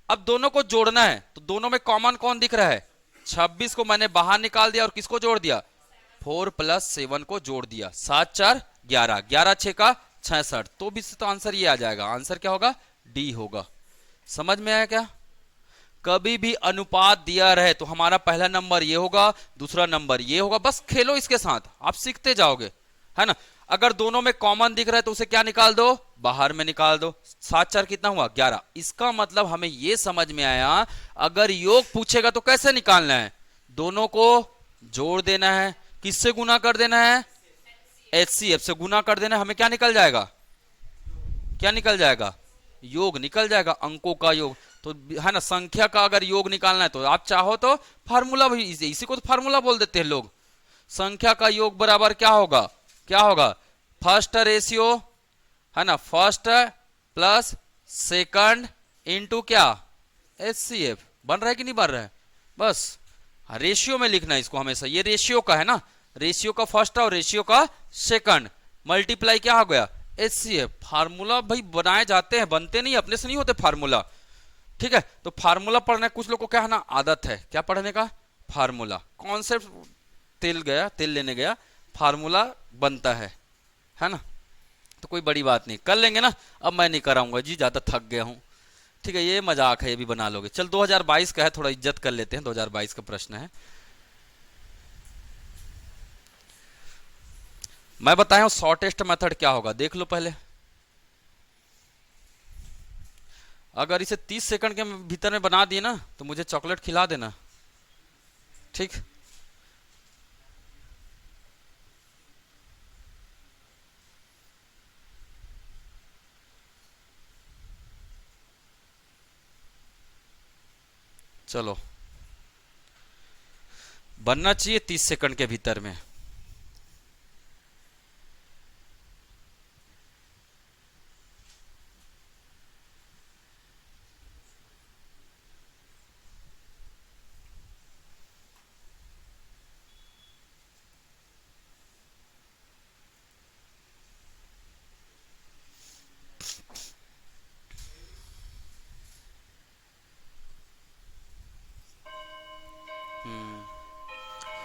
अब दोनों को जोड़ना है तो दोनों में कॉमन कौन दिख रहा है? 26 को मैंने बाहर निकाल दिया और किसको जोड़ दिया? 4 + 7 को जोड़ दिया। 7 4 11, 11 6 का 66, तो भी तो आंसर ये आ जाएगा। आंसर क्या होगा? डी होगा। समझ में आया क्या? कभी भी अनुपात दिया रहे तो हमारा पहला नंबर ये होगा, दूसरा नंबर ये होगा, बस खेलो इसके साथ, आप सीखते जाओगे, है ना। अगर दोनों में कॉमन दिख रहा है तो उसे क्या निकाल दो? बाहर में निकाल दो। 7 4 कितना हुआ? 11। इसका मतलब हमें यह समझ में आया, अगर योग पूछेगा तो कैसे निकालना है? दोनों को जोड़ देना है। किससे गुना कर देना है? एचसीएफ से गुना कर देना है। हमें क्या निकल जाएगा? क्या निकल जाएगा? योग निकल जाएगा, अंकों का योग। तो है ना, संख्या का अगर योग निकालना है तो आप चाहो तो फार्मूला भी, इसी को तो फार्मूला बोल देते हैं लोग। संख्या का योग बराबर क्या होगा? क्या होगा? फर्स्ट रेशियो, है ना, फर्स्ट प्लस सेकंड इंटू क्या? एचसीएफ। बन रहा है कि नहीं बन रहा है? बस रेशियो में लिखना है इसको हमेशा। ये रेशियो का है ना, रेशियो का फर्स्ट और रेशियो का सेकंड, मल्टीप्लाई क्या हो गया? एचसीएफ। फार्मूला भाई बनाए जाते हैं, बनते नहीं, अपने से नहीं होते फार्मूला, ठीक है। तो फार्मूला पढ़ने कुछ लोग को क्या है ना, आदत है क्या पढ़ने का? फार्मूला। कॉन्सेप्ट तेल गया, तेल लेने गया, फार्मूला बनता है ना। तो कोई बड़ी बात नहीं, कर लेंगे ना। अब मैं नहीं कराऊंगा जी, ज्यादा थक गया हूं, ठीक है। ये मजाक है, ये भी बना लोगे। चल 2022 का है, थोड़ा इज्जत कर लेते हैं। 2022 का प्रश्न है, मैं बताया हूं शॉर्टेस्ट मेथड क्या होगा, देख लो पहले। अगर इसे 30 सेकंड के भीतर में बना दिए ना तो मुझे चॉकलेट खिला देना, ठीक। चलो, बनना चाहिए 30 सेकंड के भीतर में।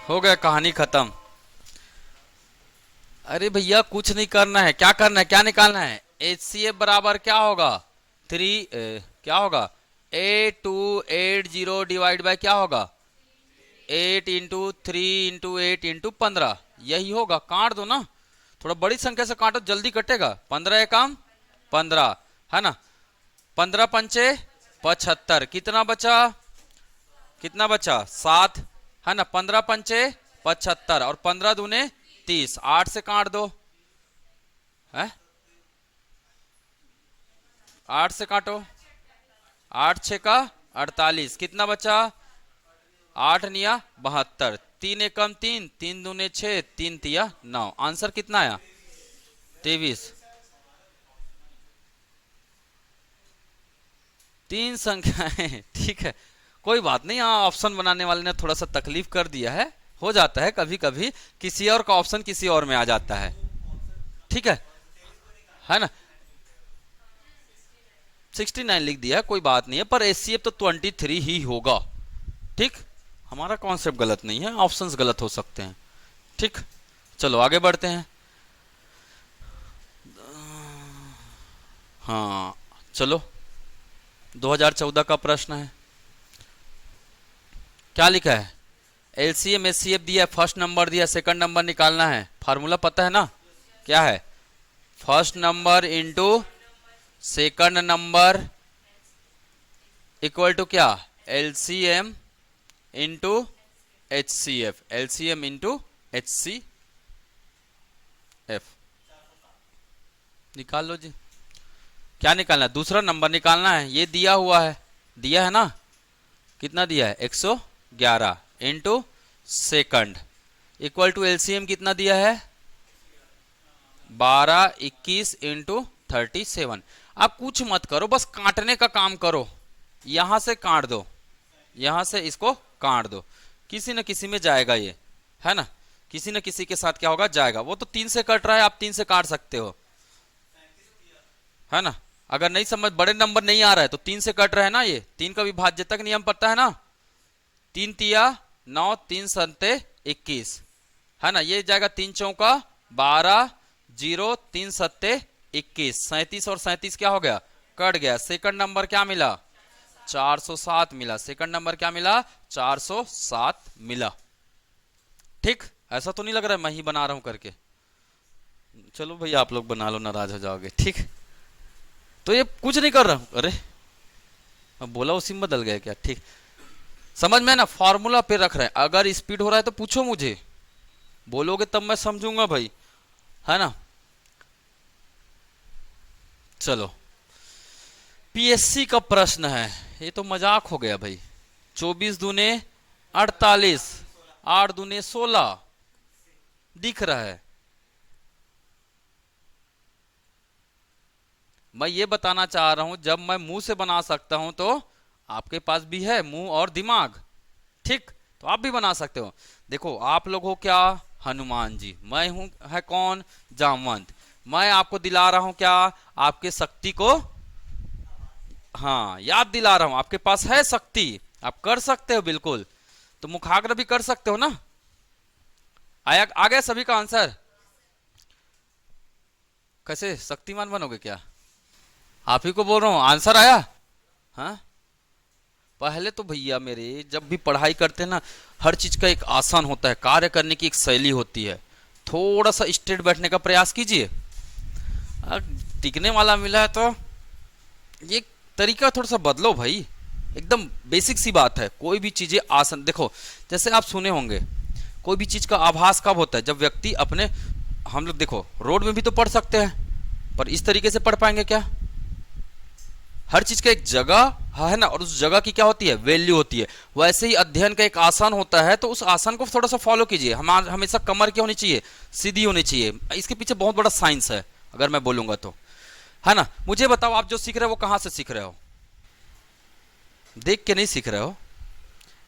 हो गया, कहानी खत्म। अरे भैया कुछ नहीं करना है, क्या करना है, क्या निकालना है? एचसीएफ बराबर क्या होगा? 3 क्या होगा? 8280 डिवाइड बाय क्या होगा? 8 × 3 × 8 × 15, यही होगा। काट दो ना, थोड़ा बड़ी संख्या से काटो, जल्दी कटेगा। 15 एकम 15, है ना। 15 पंचे 75, कितना बचा? कितना बचा? 7, है ना। 15 पंचे 75 और 15 दूने 30, 8 से काट दो, है 8 से काटो। 8 6 का 48, कितना बचा? 8 निया 72, 3 एकम 3, 3 दूने 6, 3 तिया 9। आंसर कितना आया? 23। 3 संख्याएं, ठीक है, कोई बात नहीं। हाँ, ऑप्शन बनाने वाले ने थोड़ा सा तकलीफ कर दिया है, हो जाता है कभी कभी, किसी और का ऑप्शन किसी और में आ जाता है, ठीक है ना। 69 लिख दिया है, कोई बात नहीं है, पर एचसीएफ तो 23 ही होगा, ठीक। हमारा कॉन्सेप्ट गलत नहीं है, ऑप्शंस गलत हो सकते हैं, ठीक। चलो आगे बढ़ते हैं। हाँ चलो, 2014 का प्रश्न है, क्या लिखा है? एलसीएम एचसीएफ दिया है, फर्स्ट नंबर दिया, सेकंड नंबर निकालना है। फार्मूला पता है ना, क्या है? First number into second number equal to क्या? LCM into HCF, LCM into HCF. निकाल लो जी। क्या निकालना है? दूसरा नंबर निकालना है। ये दिया हुआ है, दिया है ना, कितना दिया है? 111 into second equal to LCM कितना दिया है? 12 21 इंटू 37। आप कुछ मत करो, बस काटने का काम करो। यहां से काट दो, यहां से इसको काट दो, किसी न किसी में जाएगा ये, है ना, किसी न किसी के साथ क्या होगा? जाएगा। वो तो 3 से कट रहा है, आप 3 से काट सकते हो, है ना। अगर नहीं समझ, बड़े नंबर नहीं आ रहा है तो 3 से कट रहा है ना, ये 3 का विभाज्यता का नियम पता है ना, 3 तिया 9, 3 सत्ते 21, है ना। ये जाएगा 3 चौका 12, 0 3 सत्ते 21, 37 और 37 क्या हो गया? कट गया। सेकंड नंबर क्या मिला? 407 मिला। सेकंड नंबर क्या मिला? 407 मिला, ठीक। ऐसा तो नहीं लग रहा है मैं ही बना रहा हूं करके, चलो भाई आप लोग बना लो, नाराज हो जाओगे, ठीक। तो ये कुछ नहीं कर रहा हूं, अरे मैं बोला उसी में बदल गया क्या? ठीक, समझ में ना, फॉर्मूला पे रख रहे हैं। अगर स्पीड हो रहा है तो पूछो मुझे, बोलोगे तब मैं समझूंगा भाई, है ना। चलो, पीएससी का प्रश्न है, ये तो मजाक हो गया भाई। 24 दूने 48, 8 दूने 16 दिख रहा है। मैं ये बताना चाह रहा हूं, जब मैं मुंह से बना सकता हूं तो आपके पास भी है मुंह और दिमाग, ठीक, तो आप भी बना सकते हो। देखो आप लोग हो क्या? हनुमान जी। मैं हूं है कौन? जामवंत। मैं आपको दिला रहा हूं क्या? आपके शक्ति को, हाँ, याद दिला रहा हूं। आपके पास है शक्ति, आप कर सकते हो बिल्कुल, तो मुखाग्र भी कर सकते हो ना। आया, आ गया सभी का आंसर? कैसे शक्तिमान बनोगे क्या? आप ही को बोल रहा हूं, आंसर आया? हाँ, पहले तो भैया मेरे, जब भी पढ़ाई करते हैं ना, हर चीज का एक आसान होता है, कार्य करने की एक शैली होती है। थोड़ा सा स्ट्रेट बैठने का प्रयास कीजिए। टिकने वाला मिला है तो ये तरीका थोड़ा सा बदलो भाई, एकदम बेसिक सी बात है। कोई भी चीजें आसान, देखो जैसे आप सुने होंगे, कोई भी चीज का आभास कब होता है? जब व्यक्ति अपने, हम लोग देखो रोड में भी तो पढ़ सकते हैं, पर इस तरीके से पढ़ पाएंगे क्या? हर चीज का एक जगह है ना, और उस जगह की क्या होती है? वैल्यू होती है। वैसे ही अध्ययन का एक आसन होता है, तो उस आसन को थोड़ा सा फॉलो कीजिए। हमेशा कमर क्या होनी चाहिए? सीधी होनी चाहिए। इसके पीछे बहुत बड़ा साइंस है, अगर मैं बोलूंगा तो, है ना। मुझे बताओ, आप जो सीख रहे हो वो कहां से सीख रहे हो? देख के नहीं सीख रहे हो।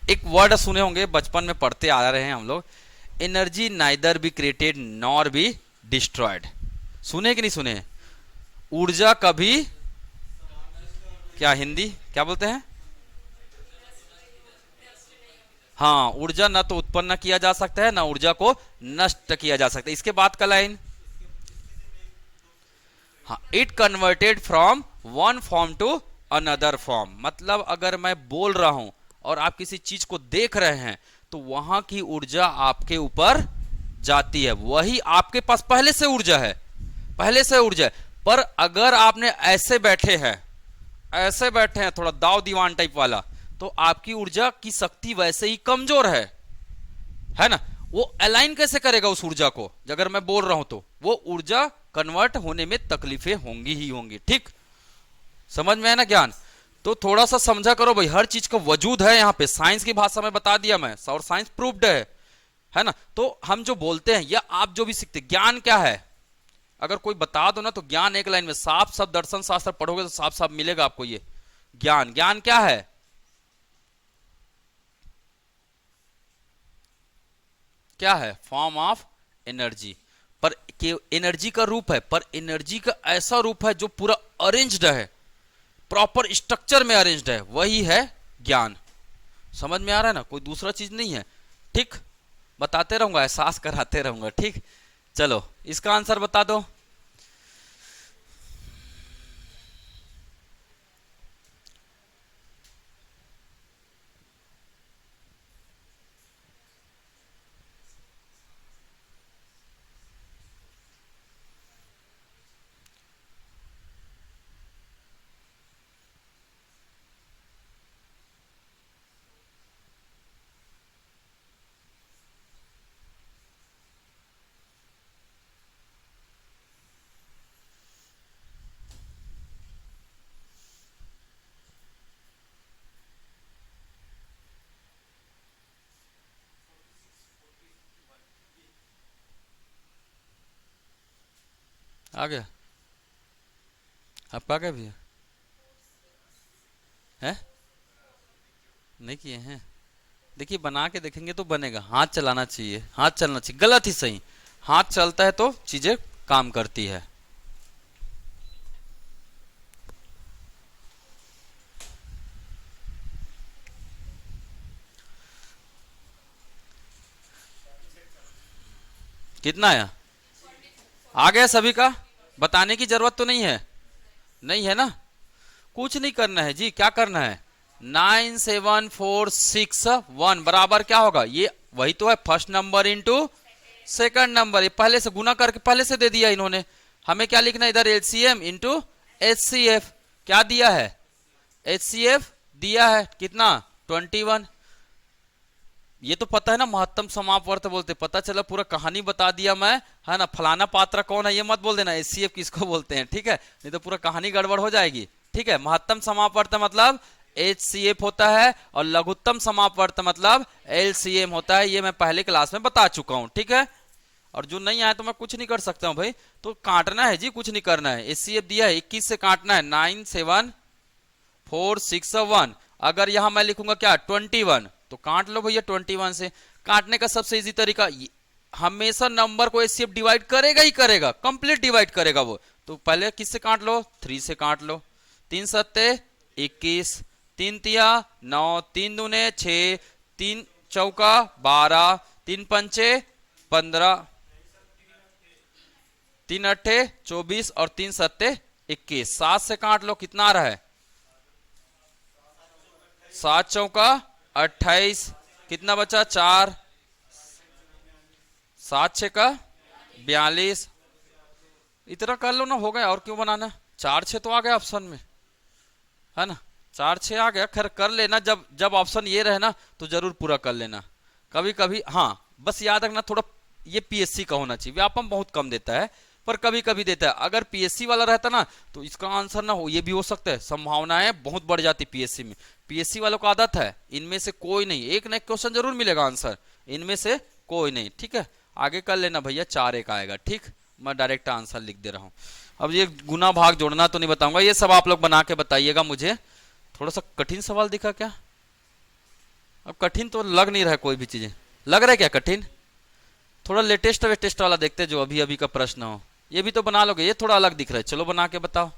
एक वर्ड सुने होंगे, बचपन में पढ़ते आ रहे हैं हम लोग, energy neither be created nor be destroyed. सुने कि नहीं सुने? ऊर्जा कभी, क्या हिंदी क्या बोलते हैं? हाँ, ऊर्जा न तो उत्पन्न किया जा सकता है, ना ऊर्जा को नष्ट किया जा सकता है। इसके बाद का लाइन, हाँ, it converted from one form to another form. मतलब अगर मैं बोल रहा हूं और आप किसी चीज को देख रहे हैं, तो वहां की ऊर्जा आपके ऊपर जाती है। वही आपके पास पहले से ऊर्जा है, पहले से ऊर्जा है। पर अगर आपने ऐसे बैठे हैं, ऐसे बैठे हैं, थोड़ा दाव दीवान टाइप वाला, तो आपकी ऊर्जा की शक्ति वैसे ही कमजोर है ना। वो अलाइन कैसे करेगा उस ऊर्जा को? अगर मैं बोल रहा हूं तो वो ऊर्जा कन्वर्ट होने में तकलीफें होंगी ही होंगी, ठीक। समझ में है ना ज्ञान? तो थोड़ा सा समझा करो भाई, हर चीज का वजूद है यहाँ पे, साइंस की भाषा में बता दिया मैं, और साइंस प्रूव्ड है ना। तो हम जो बोलते हैं या आप जो भी सीखते, ज्ञान क्या है? अगर कोई बता दो ना तो ज्ञान एक लाइन में साफ साफ, दर्शन शास्त्र पढ़ोगे तो साफ साफ मिलेगा आपको ये ज्ञान। ज्ञान क्या है? क्या है? Form of energy. पर एनर्जी का रूप है, पर एनर्जी का ऐसा रूप है जो पूरा अरेंज्ड है, प्रॉपर स्ट्रक्चर में अरेंज्ड है, वही है ज्ञान। समझ में आ रहा है ना? कोई दूसरा चीज नहीं है। ठीक, बताते रहूंगा, एहसास कराते रहूंगा। ठीक, चलो इसका आंसर बता दो। आ गया? आपका आ गया भैया? है? नहीं किए हैं? देखिए बना के देखेंगे तो बनेगा। हाथ चलाना चाहिए, हाथ चलना चाहिए। गलत ही सही, हाथ चलता है तो चीजें काम करती है। कितना आया? आ गया सभी का? बताने की जरूरत तो नहीं है? नहीं है ना? कुछ नहीं करना है जी। क्या करना है? 9746 1 बराबर क्या होगा? ये वही तो है, first number into second number. ये पहले से गुना करके पहले से दे दिया इन्होंने। हमें क्या लिखना है? इधर एलसीएम इंटू एचसीएफ। क्या दिया है? एचसीएफ दिया है कितना? 21। ये तो पता है ना, महत्तम समापवर्त बोलते। पता चला, पूरा कहानी बता दिया मैं, है ना। फलाना पात्र कौन है ये मत बोल देना, एचसीएफ किसको बोलते हैं, ठीक है? नहीं तो पूरा कहानी गड़बड़ हो जाएगी। ठीक है, महत्तम समापवर्त मतलब एचसीएफ होता है और लघुत्तम समापवर्त मतलब एलसीएम होता है। ये मैं पहले क्लास में बता चुका हूं, ठीक है। और जो नहीं आया तो मैं कुछ नहीं कर सकता हूं भाई, तो काटना है जी, कुछ नहीं करना है। एचसीएफ दिया है 21 से काटना है, 97461। अगर यहां मैं लिखूंगा क्या? 21, तो काट लो भैया 21 से। काटने का सबसे इजी तरीका, हमेशा नंबर को एचसीएफ डिवाइड करेगा ही करेगा, कंप्लीट डिवाइड करेगा वो। तो पहले किससे काट लो? 3 से काट लो। 3 सत्ते 21, 3 तिया 9, 3 दूने 6, 3 चौका 12, 3 पंचे 15, 3 अट्ठे 24 और 3 सत्ते 21। 7 से काट लो, कितना आ रहा है? 7 चौका 28, कितना बचा? 4, 7 6 का 42। इतना कर लो ना, हो गया। और क्यों बनाना? 4 6 तो आ गया ऑप्शन में, है ना। 4 6 आ गया। खैर कर लेना, जब जब ऑप्शन ये रहे ना तो जरूर पूरा कर लेना। कभी कभी हाँ, बस याद रखना थोड़ा, ये पीएससी का होना चाहिए। व्यापम बहुत कम देता है पर कभी कभी देता है। अगर पीएससी वाला रहता ना तो इसका आंसर ना हो, ये भी हो सकता है। संभावनाएं बहुत बढ़ जाती पीएससी में। पीएससी वालों को आदत है, इनमें से कोई नहीं, एक ना एक क्वेश्चन जरूर मिलेगा आंसर, इनमें से कोई नहीं। ठीक है, आगे कर लेना भैया। 4 1 आएगा। ठीक, मैं डायरेक्ट आंसर लिख दे रहा हूं। अब ये गुना भाग जोड़ना तो नहीं बताऊंगा, ये सब आप लोग बना के बताइएगा मुझे। थोड़ा सा कठिन सवाल दिखा क्या? अब कठिन तो लग नहीं रहा है, कोई भी चीजें लग रहा है क्या कठिन? थोड़ा लेटेस्ट वेटेस्ट वाला देखते जो अभी अभी का प्रश्न हो। ये भी तो बना लोगे? ये थोड़ा अलग दिख रहा है, चलो बना के बताओ।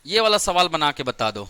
ये वाला सवाल बना के बता दो।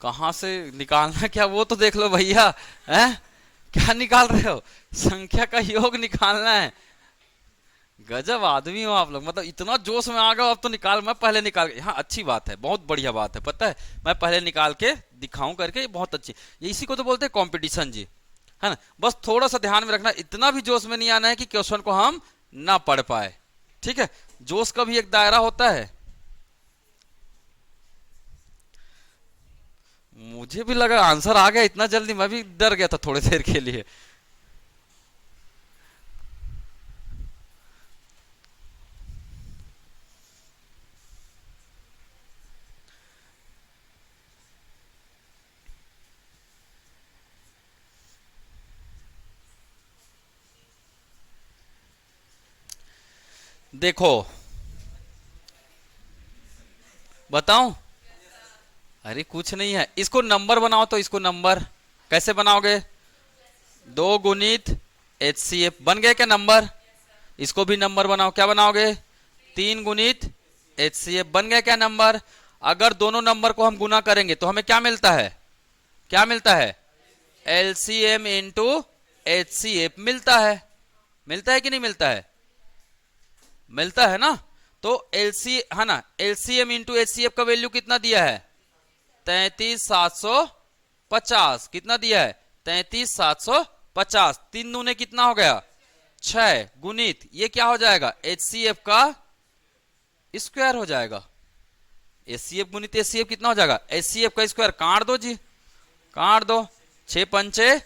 कहां से निकालना क्या, वो तो देख लो भैया। हैं, क्या निकाल रहे हो? संख्या का योग निकालना है। गजब आदमी हो आप लोग, मतलब इतना जोश में आ गए अब तो निकाल। मैं पहले निकाल के, हाँ अच्छी बात है, बहुत बढ़िया बात है। पता है मैं पहले निकाल के दिखाऊं करके, बहुत अच्छी। ये इसी को तो बोलते हैं कंपटीशन जी। है ना। बस थोड़ा सा ध्यान में रखना, इतना भी जोश में नहीं आना है कि क्वेश्चन को हम ना पढ़ पाए, ठीक है। जोश का भी एक दायरा होता है। मुझे भी लगा आंसर आ गया इतना जल्दी, मैं भी डर गया था थोड़ी देर के लिए। देखो बताऊं, अरे कुछ नहीं है, इसको नंबर बनाओ। तो इसको नंबर कैसे बनाओगे? 2 गुणित HCF बन गया क्या नंबर? इसको भी नंबर बनाओ, क्या बनाओगे? 3 गुणित HCF बन गया क्या नंबर? अगर दोनों नंबर को हम गुना करेंगे तो हमें क्या मिलता है? क्या मिलता है? LCM इंटू HCF मिलता है। मिलता है कि नहीं मिलता है? मिलता है ना। तो LC है ना, LCM इंटू HCF का वैल्यू कितना दिया है? 33,750। कितना दिया है? 33,750। 3 दूने कितना हो गया? 6 गुणित ये क्या हो जाएगा? HCF का स्क्वायर हो जाएगा। HCF गुणित HCF कितना हो जाएगा? HCF का स्क्वायर काट दो जी, काट दो। 6 पंचे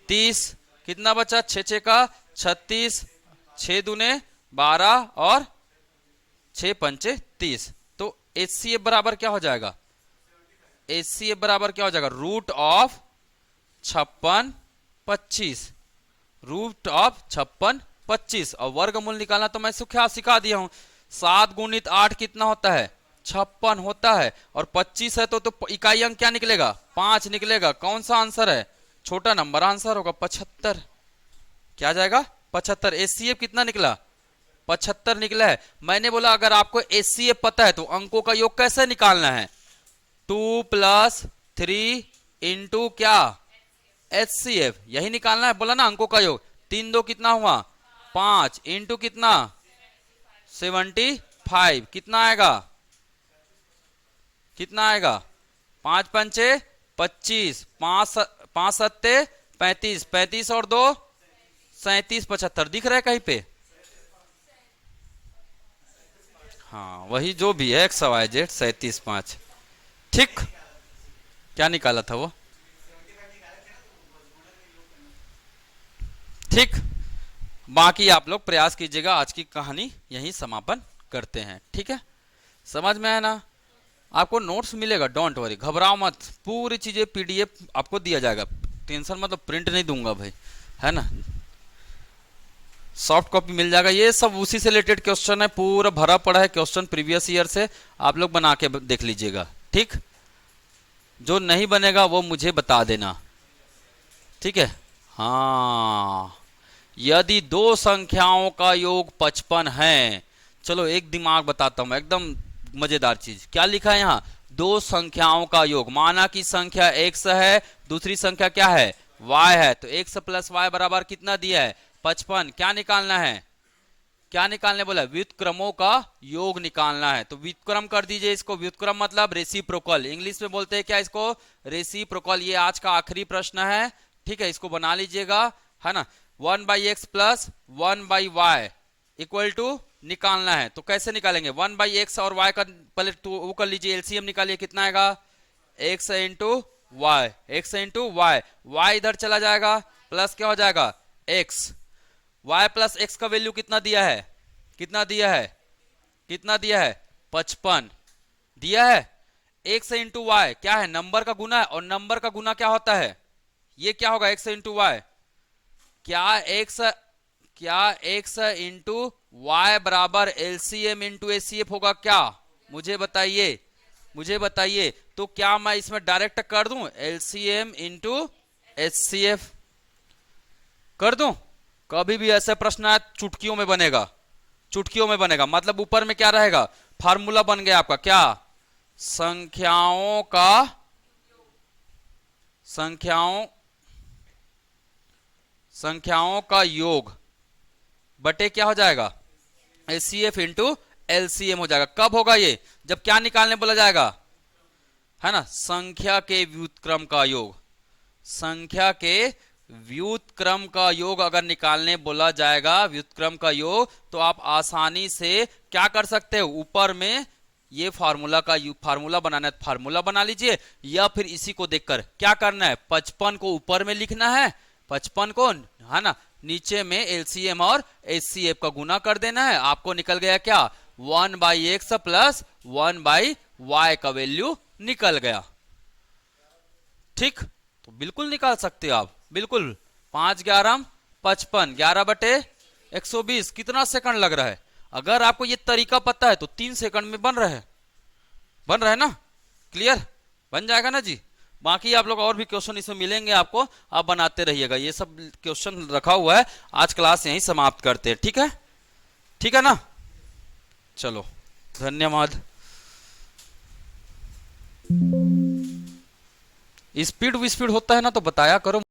30, कितना बचा? 6 6 का 36, 6 दूने 12 और 6 पंचे 30। तो HCF बराबर क्या हो जाएगा? HCF बराबर क्या हो जाएगा? Root of 56 25, root of 56 25। और वर्गमूल निकालना तो मैं सिखा दिया हूं। 7 गुणित 8 कितना होता है? 56 होता है। और 25 है तो इकाई अंक क्या निकलेगा? 5 निकलेगा। कौन सा आंसर है? छोटा नंबर आंसर होगा 75। क्या जाएगा? 75। HCF कितना निकला? 75 निकला है। मैंने बोला अगर आपको HCF पता है तो अंकों का योग कैसे निकालना है? 2 + 3 इंटू क्या? HCF, यही निकालना है। बोला ना अंकों का योग। 3 2 कितना हुआ? 5 इंटू कितना? 75। कितना आएगा? कितना आएगा? 5 पंचे 25, 5 सत्ते 35, 35 और 2 37, 75 दिख रहा है कहीं पे? हाँ वही जो भी है XYZ 37 5। ठीक, क्या निकाला था वो? ठीक, बाकी आप लोग प्रयास कीजिएगा। आज की कहानी यहीं समापन करते हैं, ठीक है। समझ में है ना? आपको नोट्स मिलेगा, डोंट वरी, घबराओ मत। पूरी चीजें PDF आपको दिया जाएगा, टेंशन मतलब प्रिंट नहीं दूंगा भाई, है ना। सॉफ्ट कॉपी मिल जाएगा। ये सब उसी से रिलेटेड क्वेश्चन है, पूरा भरा पड़ा है क्वेश्चन प्रीवियस ईयर से। आप लोग बना के देख लीजिएगा, ठीक। जो नहीं बनेगा वो मुझे बता देना, ठीक है। हाँ, यदि दो संख्याओं का योग 55 है, चलो एक दिमाग बताता हूं एकदम मजेदार चीज। क्या लिखा है यहाँ? दो संख्याओं का योग। माना कि संख्या x है, दूसरी संख्या क्या है? y है। तो x + y बराबर कितना दिया है? 55। क्या निकालना है? क्या निकालने बोला? व्युत्क्रमों का योग निकालना है। तो व्युत्क्रम कर दीजिए इसको। व्युत्क्रम मतलब रेसिप्रोकल, इंग्लिश में बोलते हैं क्या इसको? रेसिप्रोकल। ये आज का आखिरी प्रश्न है, ठीक है। इसको बना लीजिएगा, है ना। 1/x + 1/y इक्वल टू निकालना है। तो कैसे निकालेंगे? 1/x और y का पहले तो वो कर लीजिए, LCM निकालिए। कितना आएगा? x into Y, x into Y. y इधर चला जाएगा, प्लस क्या हो जाएगा? x। y + x का वैल्यू कितना दिया है? कितना दिया है? कितना दिया है? 55 दिया है। x इंटू वाई क्या है? नंबर का गुना है। और नंबर का गुना क्या होता है? ये क्या होगा? x into Y. क्या x इंटू वाई बराबर LCM इंटू HCF होगा क्या? मुझे बताइए, मुझे बताइए। तो क्या मैं इसमें डायरेक्ट कर दूं? LCM इंटू HCF कर दूं? कभी भी ऐसा प्रश्न आए चुटकियों में बनेगा, चुटकियों में बनेगा। मतलब ऊपर में क्या रहेगा? फार्मूला बन गया आपका क्या? संख्याओं का, संख्याओं का योग बटे क्या हो जाएगा? HCF इंटू LCM हो जाएगा। कब होगा ये? जब क्या निकालने बोला जाएगा, है ना? संख्या के व्युत्क्रम का योग। संख्या के व्युत्क्रम का योग अगर निकालने बोला जाएगा, व्युत्क्रम का योग, तो आप आसानी से क्या कर सकते हो, ऊपर में ये फार्मूला का फार्मूला बनाना है, फार्मूला बना लीजिए, या फिर इसी को देखकर क्या करना है, 55 को ऊपर में लिखना है, 55 को है ना, नीचे में एलसीएम और एचसीएफ का गुना कर देना है। आपको निकल गया क्या, 1/x प्लस 1/y का वैल्यू निकल गया। ठीक, तो बिल्कुल निकाल सकते हो आप, बिल्कुल। 5 11 55, 11/120, कितना सेकंड लग रहा है। अगर आपको ये तरीका पता है तो 3 सेकंड में बन रहा है ना, क्लियर, बन जाएगा ना जी। बाकी आप लोग और भी क्वेश्चन इसमें मिलेंगे आपको, आप बनाते रहिएगा। ये सब क्वेश्चन रखा हुआ है। आज क्लास यहीं समाप्त करते हैं, ठीक है, ठीक है ना, चलो धन्यवाद। स्पीड विस्पीड होता है ना तो बताया करो।